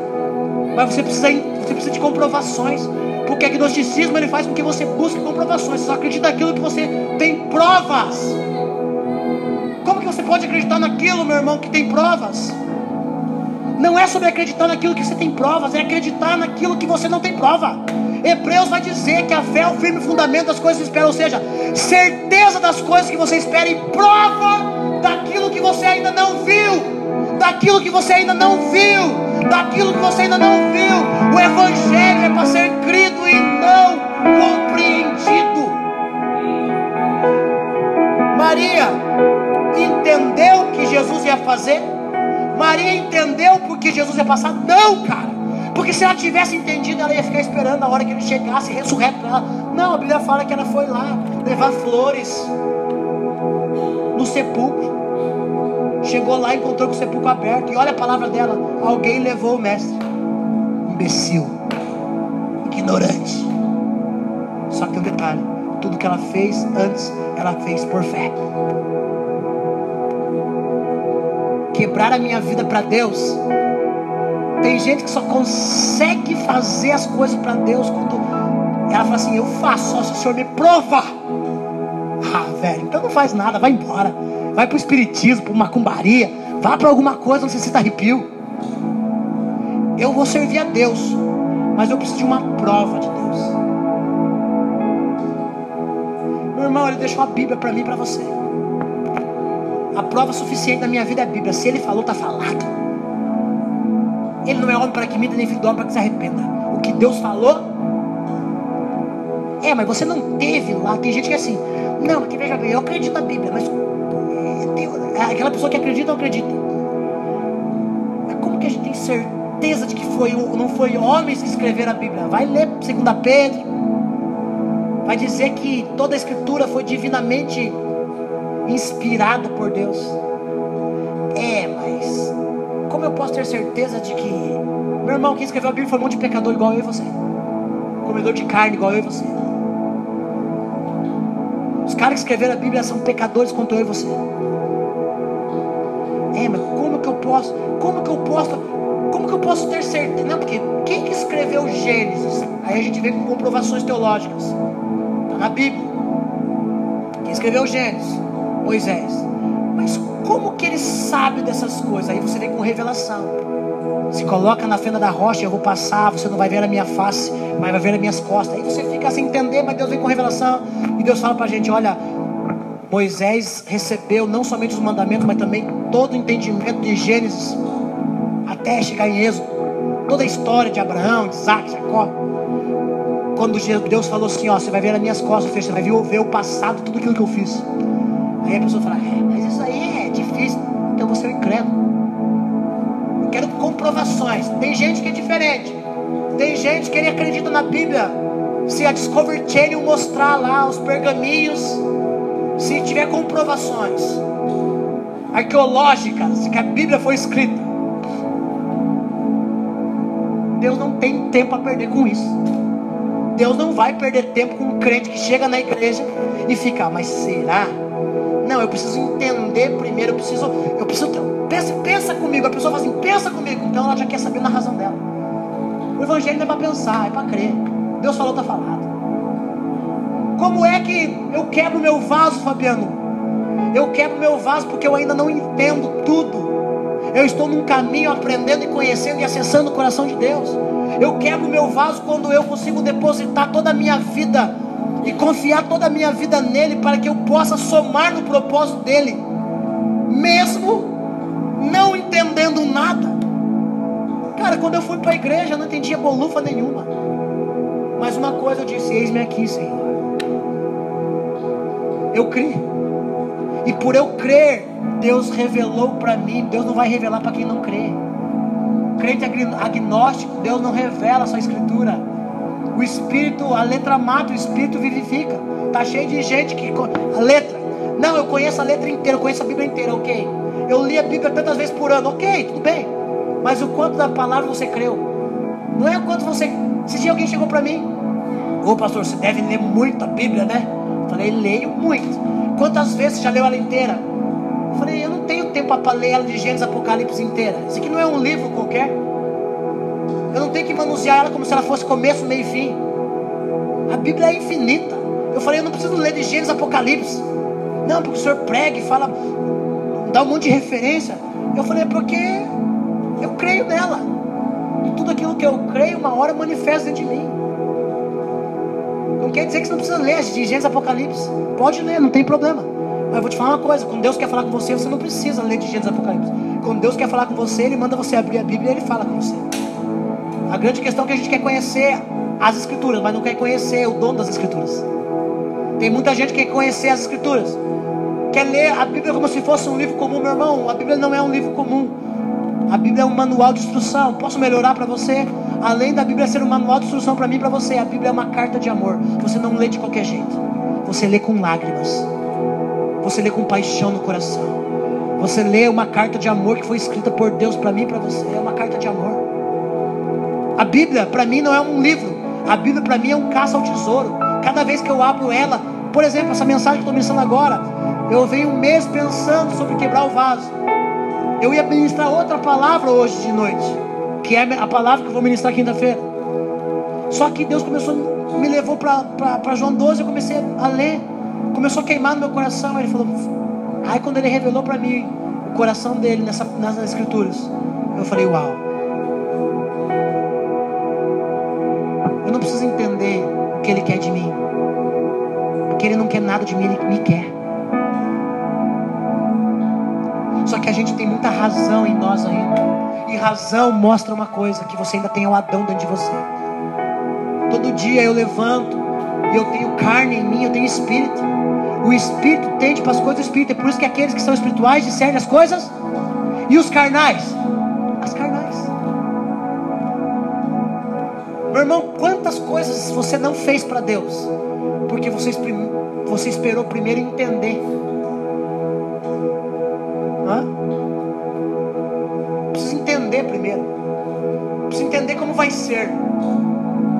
mas você precisa de comprovações. Porque agnosticismo ele faz com que você busque comprovações. Você só acredita naquilo que você tem provas. Como que você pode acreditar naquilo, meu irmão, que tem provas? Não é sobre acreditar naquilo que você tem provas, é acreditar naquilo que você não tem prova. Hebreus vai dizer que a fé é o firme fundamento das coisas que espera, ou seja, certeza das coisas que você espera e prova daquilo que você ainda não viu. Daquilo que você ainda não viu. Daquilo que você ainda não viu. O evangelho é para ser crido e não compreendido. Maria entendeu que Jesus ia fazer? Maria entendeu porque Jesus ia passar? Não, cara. Porque se ela tivesse entendido, ela ia ficar esperando a hora que ele chegasse ressurreto para ela. Não, a Bíblia fala que ela foi lá levar flores no sepulcro. Chegou lá e encontrou com o sepulcro aberto. E olha a palavra dela: alguém levou o mestre. Imbecil, ignorante. Só que tem um detalhe: tudo que ela fez antes, ela fez por fé. Quebrar a minha vida para Deus. Tem gente que só consegue fazer as coisas para Deus quando ela fala assim: eu faço só se o Senhor me provar. Velho, então não faz nada, vai embora. Vai para o espiritismo, para macumbaria, vá para alguma coisa onde você sinta arrepio. Eu vou servir a Deus, mas eu preciso de uma prova de Deus. Meu irmão, ele deixou a Bíblia para mim e para você. A prova suficiente da minha vida é a Bíblia. Se ele falou, está falado. Ele não é homem para que minta, nem filho do homem para que se arrependa. O que Deus falou, mas você não teve lá. Tem gente que é assim, não, porque veja bem, eu acredito na Bíblia, mas aquela pessoa que acredita não acredita. Mas como que a gente tem certeza de que não foi homens que escreveram a Bíblia? Vai ler 2 Pedro, vai dizer que toda a escritura foi divinamente inspirada por Deus. Mas como eu posso ter certeza de que, meu irmão, quem escreveu a Bíblia foi um monte de pecador igual eu e você, comedor de carne igual eu e você. Os caras que escreveram a Bíblia são pecadores quanto eu e você. Mas como que eu posso ter certeza? Não, porque quem que escreveu Gênesis? Aí a gente vem com comprovações teológicas. Está na Bíblia. Quem escreveu Gênesis? Moisés. Mas como que ele sabe dessas coisas? Aí você vem com revelação. Se coloca na fenda da rocha, eu vou passar, você não vai ver a minha face, mas vai ver as minhas costas. Aí você fica sem entender, mas Deus vem com revelação. E Deus fala pra gente, olha, Moisés recebeu não somente os mandamentos, mas também todo o entendimento de Gênesis, até chegar em Êxodo. Toda a história de Abraão, de Isaac, de Jacó. Quando Deus falou assim, você vai ver as minhas costas, você vai ver o passado, tudo aquilo que eu fiz. Aí a pessoa fala, mas isso aí é difícil. Então você é um incrédulo. Eu quero comprovações. Tem gente que é diferente. Tem gente que ele acredita na Bíblia. Se a Discovery Channel mostrar lá os pergaminhos, se tiver comprovações arqueológicas que a Bíblia foi escrita, Deus não tem tempo a perder com isso. Deus não vai perder tempo com um crente que chega na igreja e fica, mas será? Não, eu preciso entender primeiro, pensa comigo. A pessoa fala assim, pensa comigo. Então ela já quer saber na razão dela. O evangelho não é para pensar, é para crer. Deus falou, está falado. Como é que eu quebro meu vaso, Fabiano? Eu quebro meu vaso porque eu ainda não entendo tudo. Eu estou num caminho aprendendo e conhecendo e acessando o coração de Deus. Eu quebro meu vaso quando eu consigo depositar toda a minha vida e confiar toda a minha vida nele, para que eu possa somar no propósito dele, mesmo não entendendo nada. Cara, quando eu fui para a igreja eu não entendia bolufa nenhuma, mas uma coisa eu disse, eis-me aqui, Senhor. Eu criei, e por eu crer, Deus revelou para mim. Deus não vai revelar para quem não crê. Crente agnóstico, Deus não revela a sua escritura. O Espírito, a letra mata, o Espírito vivifica. Está cheio de gente que... A letra, não, eu conheço a letra inteira, eu conheço a Bíblia inteira, ok. Eu li a Bíblia tantas vezes por ano, ok, tudo bem. Mas o quanto da palavra você creu? Não é o quanto você... Esse dia alguém chegou para mim, pastor, você deve ler muito a Bíblia, né? Eu falei, leio muito. Quantas vezes você já leu ela inteira? Eu falei, eu não tenho tempo para ler ela de Gênesis, Apocalipse inteira. Isso aqui não é um livro qualquer. Eu não tenho que manusear ela como se ela fosse começo, meio e fim. A Bíblia é infinita. Eu falei, eu não preciso ler de Gênesis, Apocalipse. Não, porque o senhor prega e fala, dá um monte de referência. Eu falei, porque eu creio nela. E tudo aquilo que eu creio, uma hora manifesta dentro de mim. Não quer dizer que você não precisa ler de Gênesis, Apocalipse. Pode ler, não tem problema. Mas eu vou te falar uma coisa, quando Deus quer falar com você, você não precisa ler de Gênesis, Apocalipse. Quando Deus quer falar com você, Ele manda você abrir a Bíblia e Ele fala com você. A grande questão é que a gente quer conhecer as Escrituras, mas não quer conhecer o dono das Escrituras. Tem muita gente que quer conhecer as Escrituras, quer ler a Bíblia como se fosse um livro comum. Meu irmão, a Bíblia não é um livro comum. A Bíblia é um manual de instrução. Posso melhorar para você? Além da Bíblia ser um manual de instrução para mim e para você, a Bíblia é uma carta de amor. Você não lê de qualquer jeito. Você lê com lágrimas. Você lê com paixão no coração. Você lê uma carta de amor que foi escrita por Deus para mim e para você. É uma carta de amor. A Bíblia para mim não é um livro. A Bíblia para mim é um caça ao tesouro. Cada vez que eu abro ela, por exemplo, essa mensagem que eu estou ministrando agora, eu venho um mês pensando sobre quebrar o vaso. Eu ia ministrar outra palavra hoje de noite, que é a palavra que eu vou ministrar quinta-feira. Só que Deus me levou para João 12. Eu comecei a ler, começou a queimar no meu coração. Ele falou, aí quando Ele revelou para mim o coração dele nas Escrituras, eu falei, uau. Eu não preciso entender o que Ele quer de mim, porque Ele não quer nada de mim, Ele me quer. Só que a gente tem muita razão em nós ainda. E razão mostra uma coisa, que você ainda tem o Adão dentro de você. Todo dia eu levanto e eu tenho carne em mim, eu tenho espírito. O espírito tende para as coisas do espírito. É por isso que aqueles que são espirituais discernem as coisas. E os carnais? As carnais. Meu irmão, quantas coisas você não fez para Deus? Porque você esperou primeiro entender. Precisa entender primeiro. Precisa entender como vai ser.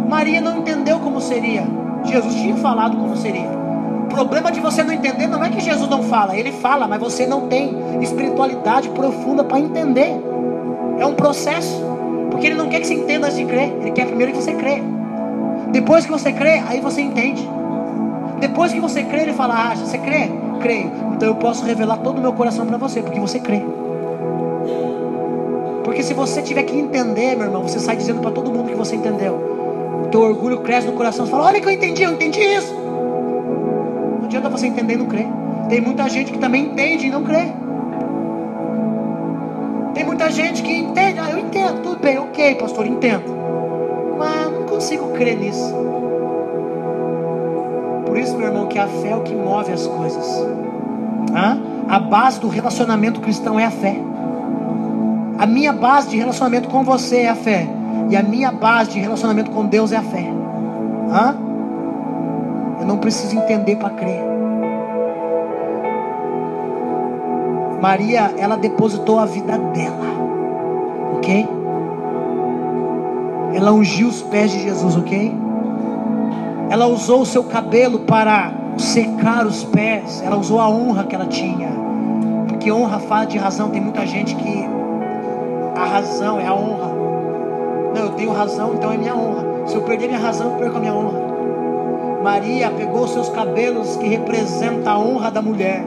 Maria não entendeu como seria. Jesus tinha falado como seria. O problema de você não entender não é que Jesus não fala. Ele fala, mas você não tem espiritualidade profunda para entender. É um processo. Porque Ele não quer que você entenda antes de crer. Ele quer primeiro que você crê. Depois que você crê, aí você entende. Depois que você crê, Ele fala: você crê? Creio. Então eu posso revelar todo o meu coração para você, porque você crê. Porque se você tiver que entender, meu irmão, você sai dizendo para todo mundo que você entendeu. O teu orgulho cresce no coração. Você fala: olha que eu entendi isso. Não adianta você entender e não crer. Tem muita gente que também entende e não crê. Tem muita gente que entende. Eu entendo, tudo bem, ok, pastor, entendo. Mas não consigo crer nisso. Por isso, meu irmão, que a fé é o que move as coisas. A base do relacionamento cristão é a fé. A minha base de relacionamento com você é a fé. E a minha base de relacionamento com Deus é a fé. Eu não preciso entender para crer. Maria, ela depositou a vida dela, ok? Ela ungiu os pés de Jesus, ok? Ela usou o seu cabelo para secar os pés. Ela usou a honra que ela tinha. Porque honra fala de razão. Tem muita gente que a razão é a honra. Não, eu tenho razão, então é minha honra. Se eu perder minha razão, eu perco a minha honra. Maria pegou os seus cabelos, que representa a honra da mulher,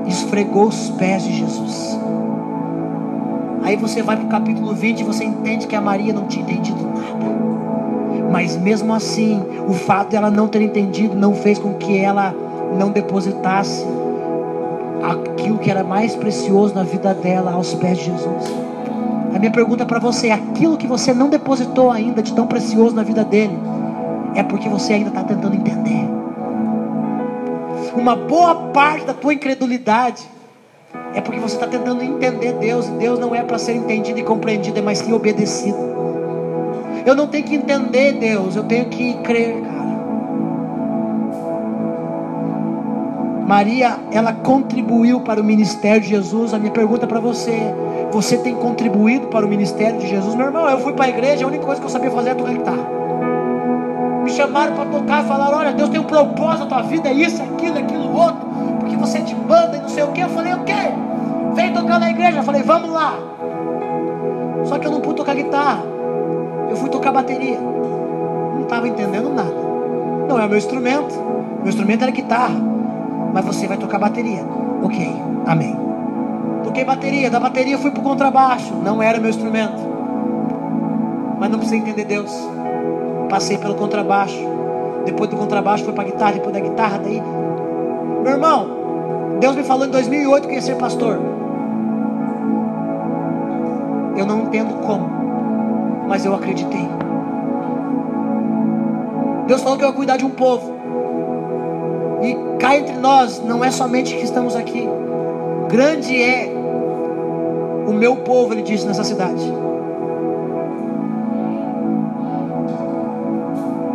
esfregou os pés de Jesus. Aí você vai para o capítulo 20 e você entende que a Maria não tinha entendido nada. Mas mesmo assim, o fato de ela não ter entendido não fez com que ela não depositasse aquilo que era mais precioso na vida dela aos pés de Jesus. A minha pergunta para você é: aquilo que você não depositou ainda de tão precioso na vida dele, é porque você ainda está tentando entender. Uma boa parte da tua incredulidade é porque você está tentando entender Deus. E Deus não é para ser entendido e compreendido, é mais sim obedecido. Eu não tenho que entender Deus, eu tenho que crer, cara. Maria, ela contribuiu para o ministério de Jesus. A minha pergunta para você: você tem contribuído para o ministério de Jesus? Meu irmão, eu fui para a igreja, a única coisa que eu sabia fazer é tocar guitarra. Me chamaram para tocar e falaram: olha, Deus tem um propósito na tua vida, é isso, aquilo, outro, porque você é de banda e não sei o que. Eu falei: ok, vem tocar na igreja. Eu falei: vamos lá. Só que eu não pude tocar guitarra, eu fui tocar bateria. Não estava entendendo nada. Não é o meu instrumento era guitarra, mas você vai tocar bateria. Ok, amém. Toquei bateria, da bateria fui para o contrabaixo. Não era meu instrumento, mas não precisei entender Deus. Passei pelo contrabaixo, depois do contrabaixo fui para a guitarra, depois da guitarra, daí... Meu irmão, Deus me falou em 2008 que ia ser pastor. Eu não entendo como, mas eu acreditei. Deus falou que eu ia cuidar de um povo. E cá entre nós, não é somente que estamos aqui. Grande é o meu povo, Ele disse, nessa cidade.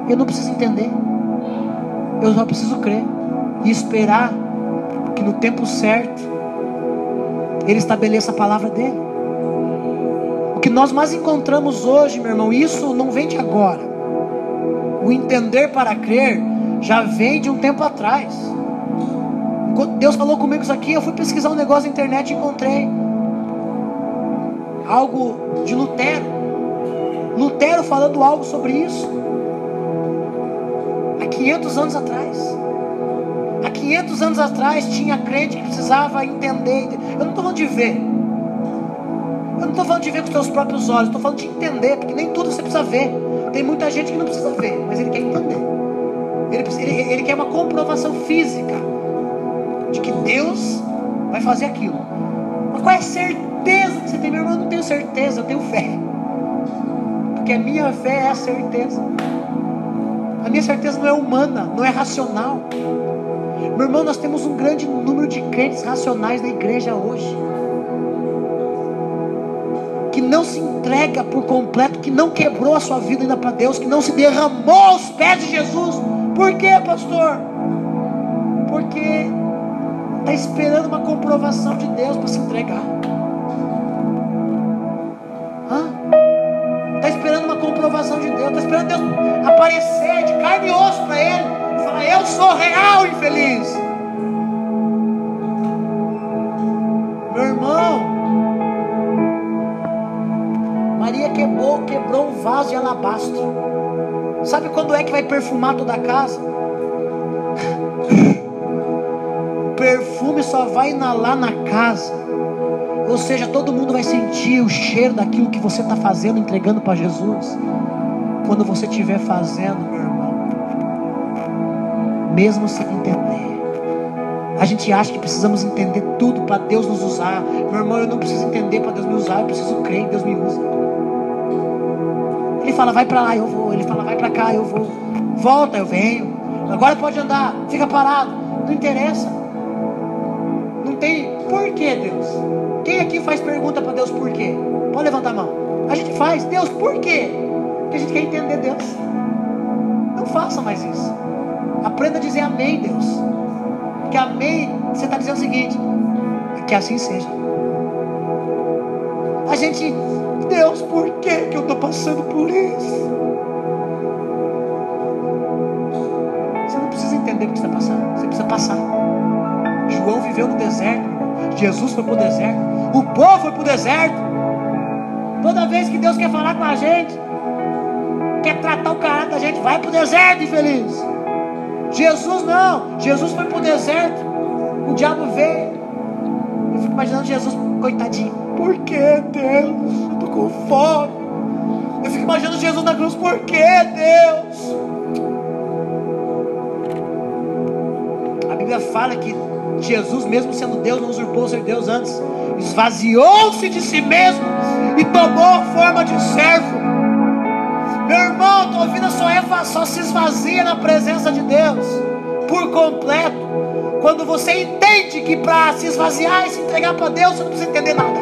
Eu não preciso entender, eu só preciso crer e esperar que no tempo certo Ele estabeleça a palavra dEle. O que nós mais encontramos hoje, meu irmão, isso não vem de agora. O entender para crer já vem de um tempo atrás. Enquanto Deus falou comigo isso aqui, eu fui pesquisar um negócio na internet e encontrei algo de Lutero falando algo sobre isso. Há 500 anos atrás. Há 500 anos atrás tinha crente que precisava entender. Eu não estou falando de ver. Eu não estou falando de ver com os teus próprios olhos. Estou falando de entender, porque nem tudo você precisa ver. Tem muita gente que não precisa ver, mas ele quer entender. Ele quer uma comprovação física de que Deus vai fazer aquilo. Mas qual é a certeza que você tem? Meu irmão, eu não tenho certeza, eu tenho fé. Porque a minha fé é a certeza. A minha certeza não é humana, não é racional. Meu irmão, nós temos um grande número de crentes racionais na igreja hoje, que não se entrega por completo, que não quebrou a sua vida ainda para Deus, que não se derramou aos pés de Jesus. Por quê, pastor? Porque está esperando uma comprovação de Deus para se entregar. Está esperando uma comprovação de Deus, está esperando Deus aparecer de carne e osso para ele, falar: eu sou real, infeliz. Meu irmão, Maria quebrou um vaso de alabastro. Sabe quando é que vai perfumar toda a casa? O perfume só vai inalar na casa, ou seja, todo mundo vai sentir o cheiro daquilo que você está fazendo, entregando para Jesus, quando você estiver fazendo, meu irmão, mesmo sem entender. A gente acha que precisamos entender tudo para Deus nos usar. Meu irmão, eu não preciso entender para Deus me usar, eu preciso crer que Deus me usa. Ele fala: vai para lá, eu vou. Ele fala: vai para cá, eu vou. Volta, eu venho. Agora pode andar, fica parado. Não interessa. Não tem porquê, Deus. Quem aqui faz pergunta para Deus por quê? Pode levantar a mão. A gente faz. Deus, por quê? Porque a gente quer entender Deus. Não faça mais isso. Aprenda a dizer amém, Deus. Porque amém, você está dizendo o seguinte: que assim seja. A gente: Deus, por que eu estou passando por isso? Você não precisa entender o que você está passando. Você precisa passar. João viveu no deserto. Jesus foi para o deserto. O povo foi para o deserto. Toda vez que Deus quer falar com a gente, quer tratar o caráter da gente, vai para o deserto, infeliz. Jesus não. Jesus foi para o deserto. O diabo veio. Eu fico imaginando Jesus, coitadinho: por que, Deus? Eu estou com fome. Eu fico imaginando Jesus na cruz: por que, Deus? A Bíblia fala que Jesus, mesmo sendo Deus, não usurpou ser Deus antes. Esvaziou-se de si mesmo e tomou a forma de servo. Meu irmão, tua vida só se esvazia na presença de Deus por completo quando você entende que para se esvaziar e se entregar para Deus, você não precisa entender nada.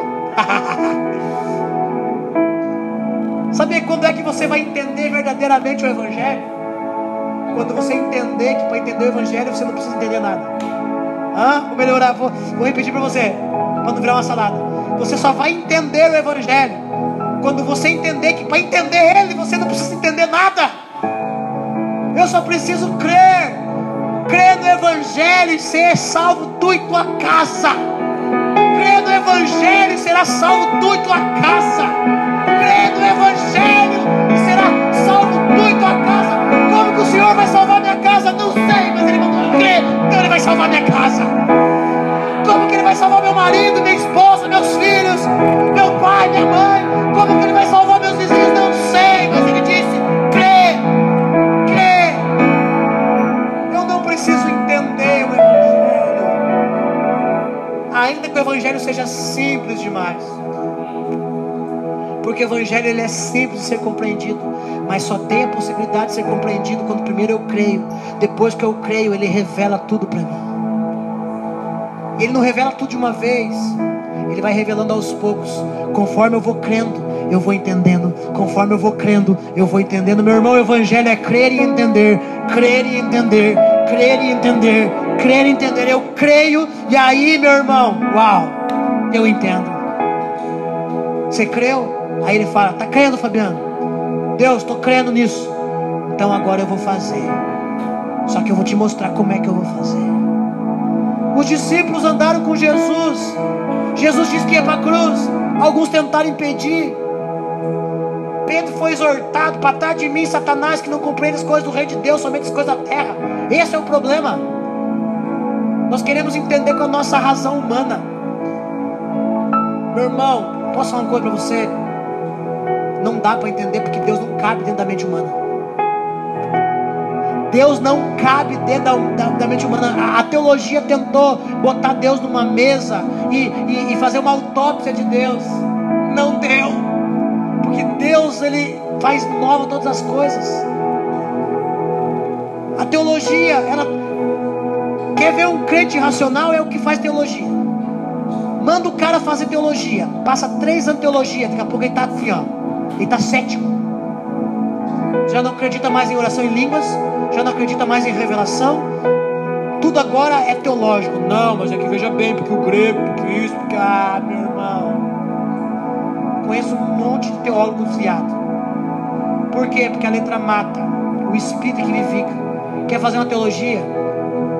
Sabe quando é que você vai entender verdadeiramente o Evangelho? Quando você entender que para entender o Evangelho você não precisa entender nada. Vou melhorar, vou repetir para você, para não virar uma salada. Você só vai entender o Evangelho quando você entender que para entender ele você não precisa entender nada. Eu só preciso crer no Evangelho e ser salvo tu e tua casa. Crê no Evangelho e será salvo tu e tua casa. Crê no Evangelho e será salvo tu e tua casa. Como que o Senhor vai salvar minha casa? Não sei, mas Ele mandou eu crer, então Ele vai salvar minha casa. Como que Ele vai salvar meu marido, minha esposa, meus filhos, meu pai, minha mãe? Como que Ele vai salvar meus vizinhos? Não sei, mas Ele disse: crê. Eu não preciso entender o Evangelho, ainda que o Evangelho seja simples demais. Porque o Evangelho ele é simples de ser compreendido, mas só tem a possibilidade de ser compreendido quando primeiro eu creio. Depois que eu creio, Ele revela tudo para mim. Ele não revela tudo de uma vez. Ele vai revelando aos poucos. Conforme eu vou crendo, eu vou entendendo. Conforme eu vou crendo, eu vou entendendo. Meu irmão, o Evangelho é crer e entender. Crer e entender. Crer e entender. Crer e entender. Eu creio e aí, meu irmão, uau, eu entendo. Você creu? Aí Ele fala: tá crendo, Fabiano? Deus, estou crendo nisso. Então agora eu vou fazer. Só que eu vou te mostrar como é que eu vou fazer. Os discípulos andaram com Jesus. Jesus disse que ia para a cruz. Alguns tentaram impedir. Pedro foi exortado: para trás de mim, Satanás, que não compreende as coisas do reino de Deus, somente as coisas da terra. Esse é o problema. Nós queremos entender com a nossa razão humana. Meu irmão, posso falar uma coisa para você? Não dá para entender, porque Deus não cabe dentro da mente humana. Deus não cabe dentro da mente humana. A teologia tentou botar Deus numa mesa e fazer uma autópsia de Deus. Não deu, porque Deus, Ele faz nova todas as coisas. A teologia, ela quer ver um crente racional, é o que faz teologia. Manda o cara fazer teologia, passa 3 anos de teologia, daqui a pouco ele está assim, ó, ele está cético, já não acredita mais em oração em línguas, já não acredita mais em revelação, tudo agora é teológico. Não, mas é que veja bem, porque o grego, porque isso, porque... Ah, meu irmão, conheço um monte de teólogos viados. Por quê? Porque a letra mata, o espírito que vivifica. Quer fazer uma teologia?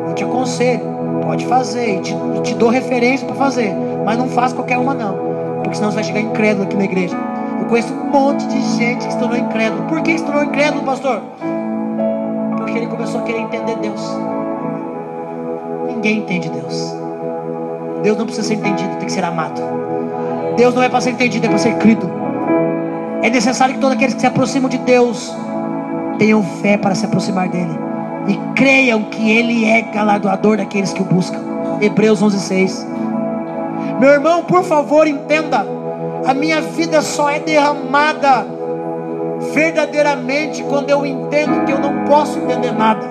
Eu te aconselho, pode fazer, e te dou referência para fazer, mas não faça qualquer uma não, porque senão você vai chegar incrédulo aqui na igreja. Eu conheço um monte de gente que se tornou incrédulo. Por que se tornou incrédulo, pastor? Porque ele começou a querer entender Deus. Ninguém entende Deus. Deus não precisa ser entendido, tem que ser amado. Deus não é para ser entendido, é para ser crido. É necessário que todos aqueles que se aproximam de Deus tenham fé para se aproximar dele e creiam que Ele é galardoador daqueles que o buscam. Hebreus 11:6. Meu irmão, por favor, entenda: a minha vida só é derramada verdadeiramente quando eu entendo que eu não posso entender nada.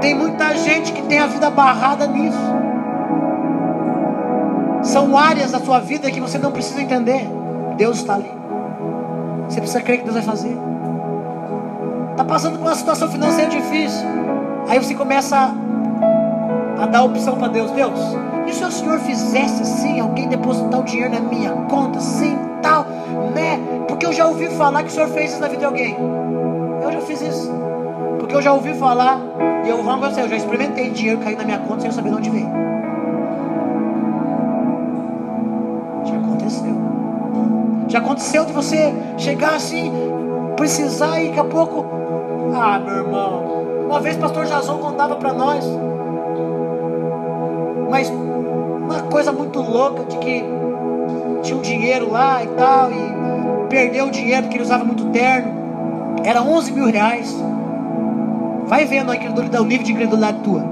Tem muita gente que tem a vida barrada nisso. São áreas da sua vida que você não precisa entender. Deus está ali. Você precisa crer que Deus vai fazer. Está passando por uma situação financeira difícil. Aí você começa a dar opção para Deus. Deus, e se o Senhor fizesse assim, alguém depositar o dinheiro na minha conta, assim, tal, né? Porque eu já ouvi falar que o Senhor fez isso na vida de alguém. Eu já fiz isso. Porque eu já ouvi falar, e eu vou você, eu já experimentei dinheiro cair na minha conta sem eu saber de onde veio. Já aconteceu. Já aconteceu de você chegar assim, precisar e daqui a pouco... Ah, meu irmão, uma vez o pastor Jason contava para nós, mas uma coisa muito louca, de que tinha um dinheiro lá e tal, e perdeu o dinheiro porque ele usava muito terno. Era 11 mil reais. Vai vendo o nível de incredulidade tua.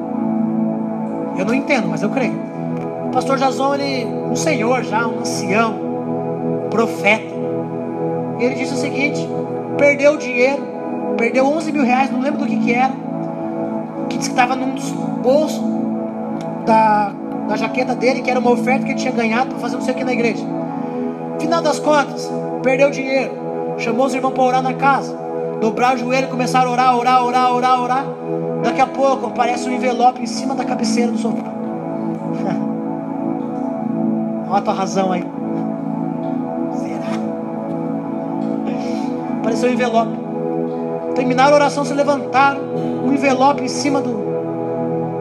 Eu não entendo, mas eu creio. O pastor Jason, ele, um senhor já, um ancião, profeta, ele disse o seguinte: perdeu o dinheiro, perdeu 11 mil reais, não lembro do que era, que disse que estava num dos bolsos da jaqueta dele, que era uma oferta que ele tinha ganhado para fazer não sei o que na igreja. Final das contas, perdeu o dinheiro, chamou os irmãos para orar na casa, dobraram o joelho e começaram a orar. Daqui a pouco aparece um envelope em cima da cabeceira do sofá. Olha a tua razão aí. Será? Apareceu um envelope. Terminaram a oração, se levantaram, um envelope em cima do...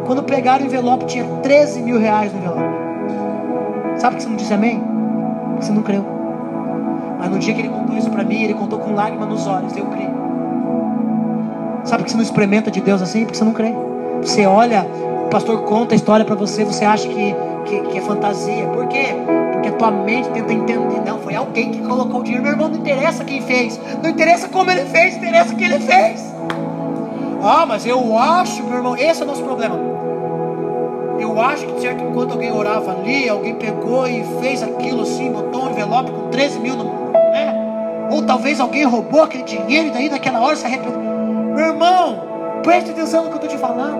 Quando pegaram o envelope, tinha 13 mil reais no envelope. Sabe por que você não disse amém? Porque você não creu. Mas no dia que ele contou isso para mim, ele contou com lágrimas nos olhos. Eu creio. Sabe por que você não experimenta de Deus assim? Porque você não crê. Você olha, o pastor conta a história para você, você acha que é fantasia. Por quê? Porque a tua mente tenta entender. Não, foi alguém que colocou o dinheiro. Meu irmão, não interessa quem fez, não interessa como ele fez, interessa o que ele fez. Ah, mas eu acho, meu irmão, esse é o nosso problema. Eu acho que, certo, enquanto alguém orava ali, alguém pegou e fez aquilo assim, botou um envelope com 13 mil, né? Ou talvez alguém roubou aquele dinheiro e daí naquela hora se arrependeu. Meu irmão, preste atenção no que eu estou te falando.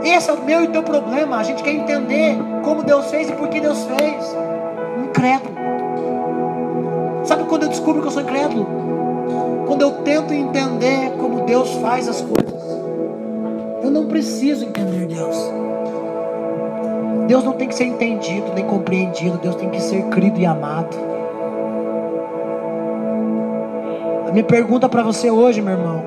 Esse é o meu e o teu problema. A gente quer entender como Deus fez e por que Deus fez. Incrédulo. Sabe quando eu descubro que eu sou incrédulo? Quando eu tento entender como Deus faz as coisas. Eu não preciso entender Deus. Deus não tem que ser entendido nem compreendido. Deus tem que ser crido e amado. A minha pergunta para você hoje, meu irmão: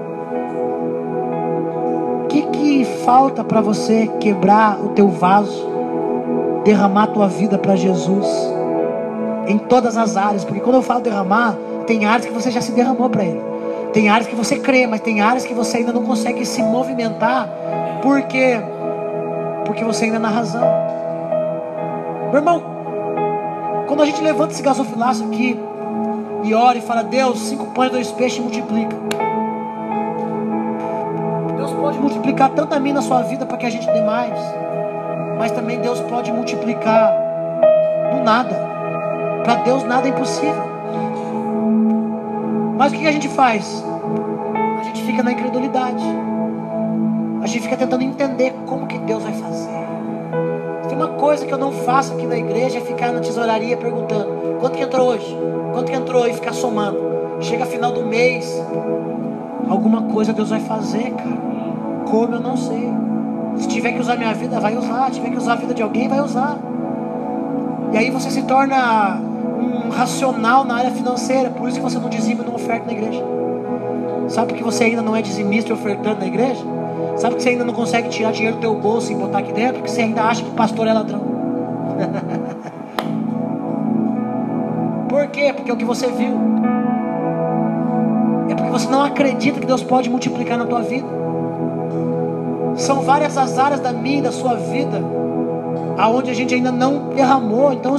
o que falta para você quebrar o teu vaso, derramar a tua vida para Jesus em todas as áreas? Porque quando eu falo derramar, tem áreas que você já se derramou para Ele, tem áreas que você crê, mas tem áreas que você ainda não consegue se movimentar. Por quê? Porque você ainda é na razão. Meu irmão, quando a gente levanta esse gasofilaço aqui e ora e fala: Deus, 5 pães, 2 peixes, multiplica. multiplicar tanto a mim na sua vida para que a gente dê mais, mas também Deus pode multiplicar do nada. Para Deus nada é impossível. Mas o que a gente faz? A gente fica na incredulidade. A gente fica tentando entender como que Deus vai fazer. Tem uma coisa que eu não faço aqui na igreja, é ficar na tesouraria perguntando: quanto que entrou hoje? Quanto que entrou? E ficar somando. Chega final do mês, alguma coisa Deus vai fazer, cara. Como eu não sei. Se tiver que usar minha vida, vai usar. Se tiver que usar a vida de alguém, vai usar. E aí você se torna um racional na área financeira. Por isso que você não dizima e não oferta na igreja. Sabe por que você ainda não é dizimista e ofertando na igreja? Sabe que você ainda não consegue tirar dinheiro do teu bolso e botar aqui dentro? Porque você ainda acha que pastor é ladrão. Por quê? Porque é o que você viu. É porque você não acredita que Deus pode multiplicar na tua vida. São várias as áreas da minha e da sua vida aonde a gente ainda não derramou. Então,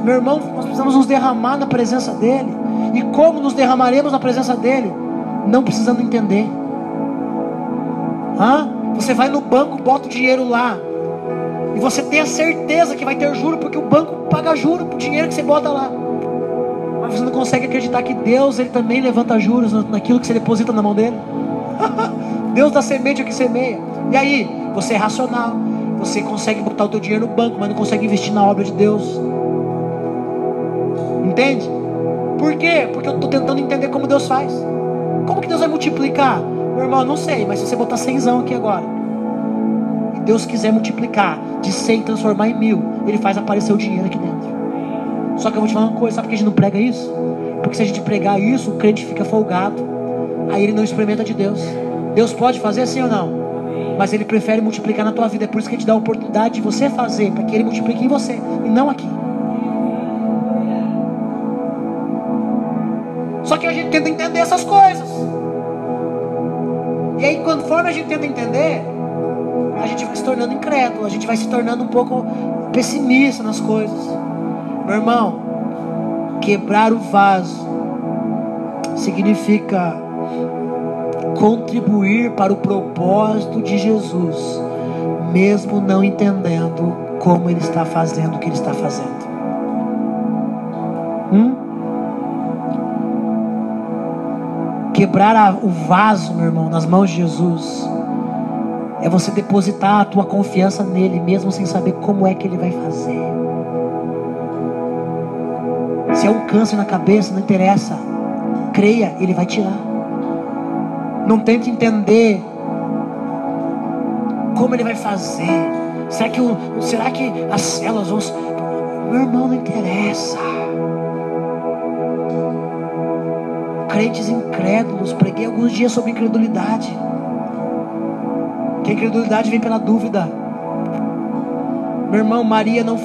meu irmão, nós precisamos nos derramar na presença dEle. E como nos derramaremos na presença dEle? Não precisando entender. Você vai no banco, bota o dinheiro lá, e você tem a certeza que vai ter juro, porque o banco paga juro pro dinheiro que você bota lá. Mas você não consegue acreditar que Deus, Ele também levanta juros naquilo que você deposita na mão dEle. Deus dá semente ao que semeia. E aí, você é racional, você consegue botar o teu dinheiro no banco, mas não consegue investir na obra de Deus. Entende? Por quê? Porque eu estou tentando entender como Deus faz. Como que Deus vai multiplicar? Meu irmão, eu não sei, mas se você botar 100 aqui agora, e Deus quiser multiplicar de 100 transformar em 1000, Ele faz aparecer o dinheiro aqui dentro. Só que eu vou te falar uma coisa, sabe por que a gente não prega isso? Porque se a gente pregar isso, o crente fica folgado, aí ele não experimenta de Deus. Deus pode fazer assim ou não? Mas Ele prefere multiplicar na tua vida. É por isso que Ele te dá a oportunidade de você fazer, para que Ele multiplique em você, e não aqui. Só que a gente tenta entender essas coisas. E aí, conforme a gente tenta entender, a gente vai se tornando incrédulo, a gente vai se tornando um pouco pessimista nas coisas. Meu irmão, quebrar o vaso significa contribuir para o propósito de Jesus, mesmo não entendendo como Ele está fazendo o que Ele está fazendo. Quebrar o vaso, meu irmão, nas mãos de Jesus, é você depositar a tua confiança nele, mesmo sem saber como é que Ele vai fazer. Se é um câncer na cabeça, não interessa. Creia, Ele vai tirar. Não tente entender como Ele vai fazer. Será que as células vão... Meu irmão, não interessa. Crentes incrédulos, preguei alguns dias sobre incredulidade. Que a incredulidade vem pela dúvida. Meu irmão, Maria não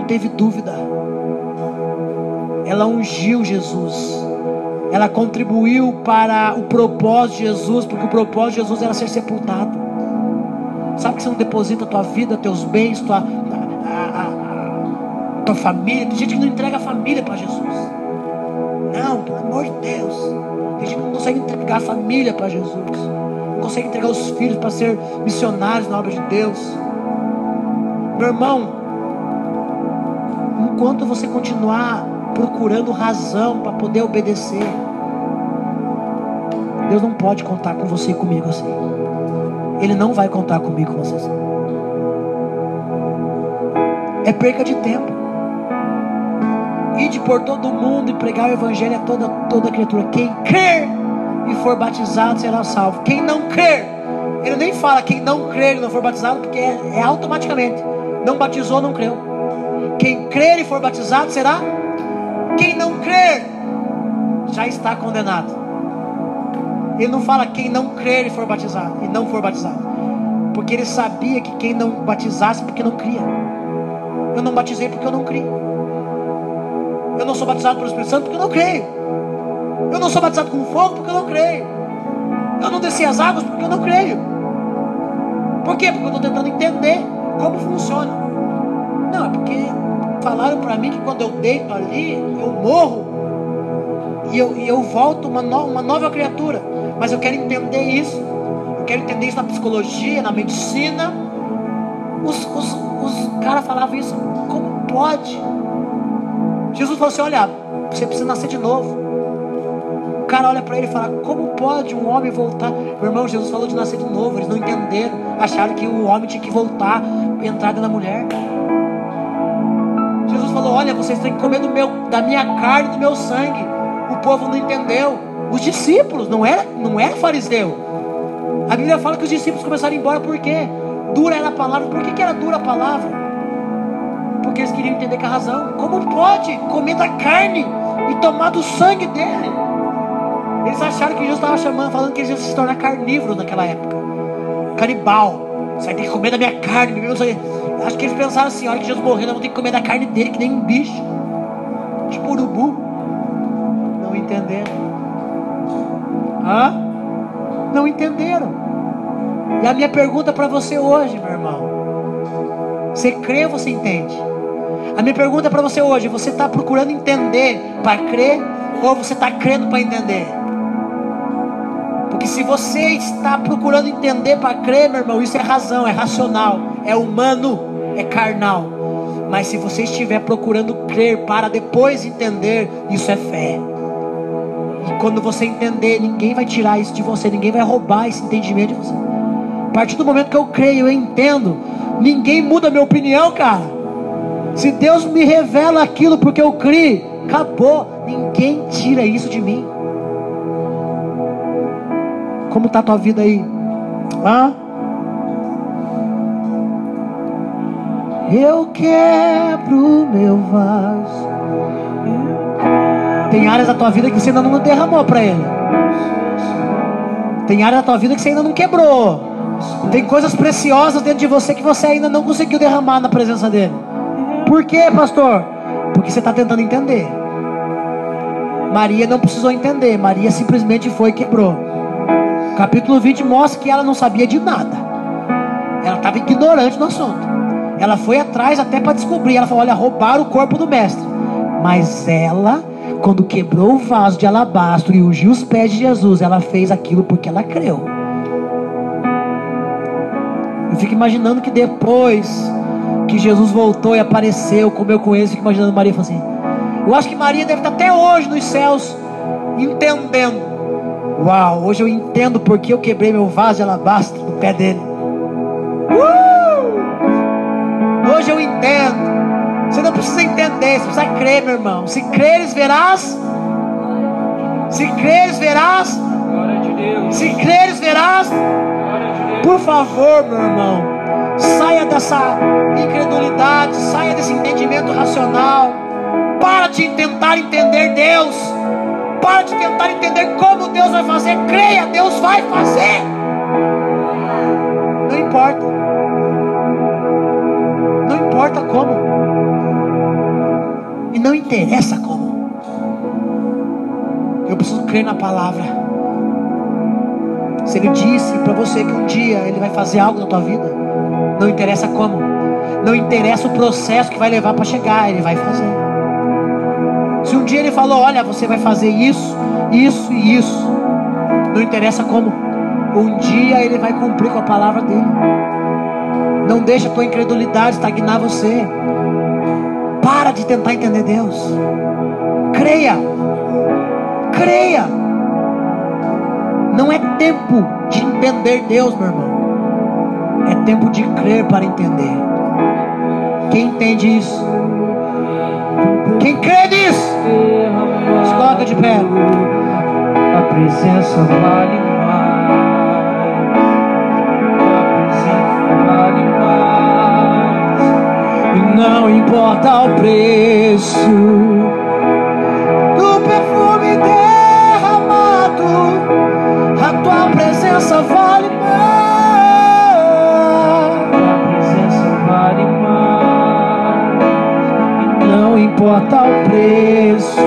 teve dúvida. Ela ungiu Jesus. Ela contribuiu para o propósito de Jesus, porque o propósito de Jesus era ser sepultado. Sabe que você não deposita a tua vida, teus bens, tua família? Tem gente que não entrega a família para Jesus. Não, pelo amor de Deus. Tem gente que não consegue entregar a família para Jesus, não consegue entregar os filhos para ser missionários na obra de Deus. Meu irmão, enquanto você continuar procurando razão para poder obedecer, Deus não pode contar com você e comigo assim. Ele não vai contar comigo e com você assim. É perca de tempo. Ide por todo o mundo e pregar o evangelho a toda criatura. Quem crer e for batizado será salvo. Quem não crer, ele nem fala quem não crer e não for batizado, porque é automaticamente. Não batizou, não creu. Quem crer e for batizado será. Quem não crer já está condenado. Ele não fala quem não crer e for batizado e não for batizado, porque ele sabia que quem não batizasse porque não cria. Eu não batizei porque eu não crio. Eu não sou batizado pelo Espírito Santo porque eu não creio. Eu não sou batizado com fogo porque eu não creio. Eu não desci as águas porque eu não creio. Por quê? Porque eu estou tentando entender como funciona. Não, é porque falaram para mim que quando eu deito ali, eu morro e eu volto uma nova criatura. Mas eu quero entender isso. Eu quero entender isso na psicologia, na medicina. Os caras falavam isso. Como pode? Jesus falou assim: olha, você precisa nascer de novo. O cara olha para ele e fala: como pode um homem voltar? Meu irmão, Jesus falou de nascer de novo. Eles não entenderam. Acharam que o homem tinha que voltar e entrar dentro da mulher. Jesus falou: olha, vocês têm que comer da minha carne e do meu sangue. O povo não entendeu. Os discípulos, não era fariseu. A Bíblia fala que os discípulos começaram a ir embora. Por quê? Dura era a palavra. Por que era dura a palavra? Porque eles queriam entender com a razão. Como pode comer da carne e tomar do sangue dele? Eles acharam que Jesus estava falando que eles iam se tornar carnívoros naquela época. Canibal. Você vai ter que comer da minha carne, beber do sangue. Acho que eles pensaram assim: a hora que Jesus morrer, nós vamos ter que comer da carne dele, que nem um bicho, tipo urubu. Não entenderam. Não entenderam. E a minha pergunta para você hoje, meu irmão: você crê ou você entende? A minha pergunta para você hoje: você está procurando entender para crer, ou você está crendo para entender? Porque se você está procurando entender para crer, meu irmão, isso é razão, é racional, é humano, é carnal. Mas se você estiver procurando crer para depois entender, isso é fé. E quando você entender, ninguém vai tirar isso de você, ninguém vai roubar esse entendimento de você. A partir do momento que eu creio, eu entendo, ninguém muda a minha opinião, cara. Se Deus me revela aquilo porque eu criei, acabou. Ninguém tira isso de mim. Como está a tua vida aí? Eu quebro meu vaso. Tem áreas da tua vida que você ainda não derramou para Ele. Tem áreas da tua vida que você ainda não quebrou. Tem coisas preciosas dentro de você que você ainda não conseguiu derramar na presença dEle. Por quê, pastor? Porque você está tentando entender. Maria não precisou entender. Maria simplesmente foi e quebrou. Capítulo 20 mostra que ela não sabia de nada. Ela estava ignorante no assunto. Ela foi atrás até para descobrir. Ela falou: olha, roubaram o corpo do mestre. Mas ela, quando quebrou o vaso de alabastro e ungiu os pés de Jesus, ela fez aquilo porque ela creu. Eu fico imaginando que depois que Jesus voltou e apareceu, comeu com eles, fico imaginando Maria falando assim. Eu acho que Maria deve estar até hoje nos céus entendendo. Uau, hoje eu entendo porque eu quebrei meu vaso de alabastro no pé dele. Hoje eu entendo. Você não precisa entender, você precisa crer, meu irmão. Se creres, verás. Se creres, verás. Glória de Deus. Se creres, verás. Glória de Deus. Por favor, meu irmão, saia dessa incredulidade, saia desse entendimento racional. Para de tentar entender Deus. Para de tentar entender como Deus vai fazer. Creia, Deus vai fazer. Não importa. Não importa como. E não interessa como. Eu preciso crer na palavra. Se Ele disse para você que um dia Ele vai fazer algo na tua vida, não interessa como. Não interessa o processo que vai levar para chegar, Ele vai fazer. Se um dia Ele falou: olha, você vai fazer isso, isso e isso, não interessa como. Um dia Ele vai cumprir com a palavra dEle. Não deixa a tua incredulidade estagnar você. Para de tentar entender Deus. Creia. Creia. Não é tempo de entender Deus, meu irmão. É tempo de crer para entender. Quem entende isso? Quem crê nisso? Se coloca de pé. A presença vale mais. A presença vale mais. E não importa o preço do perfume derramado, a tua presença vale mais. A presença vale mais. Não importa o preço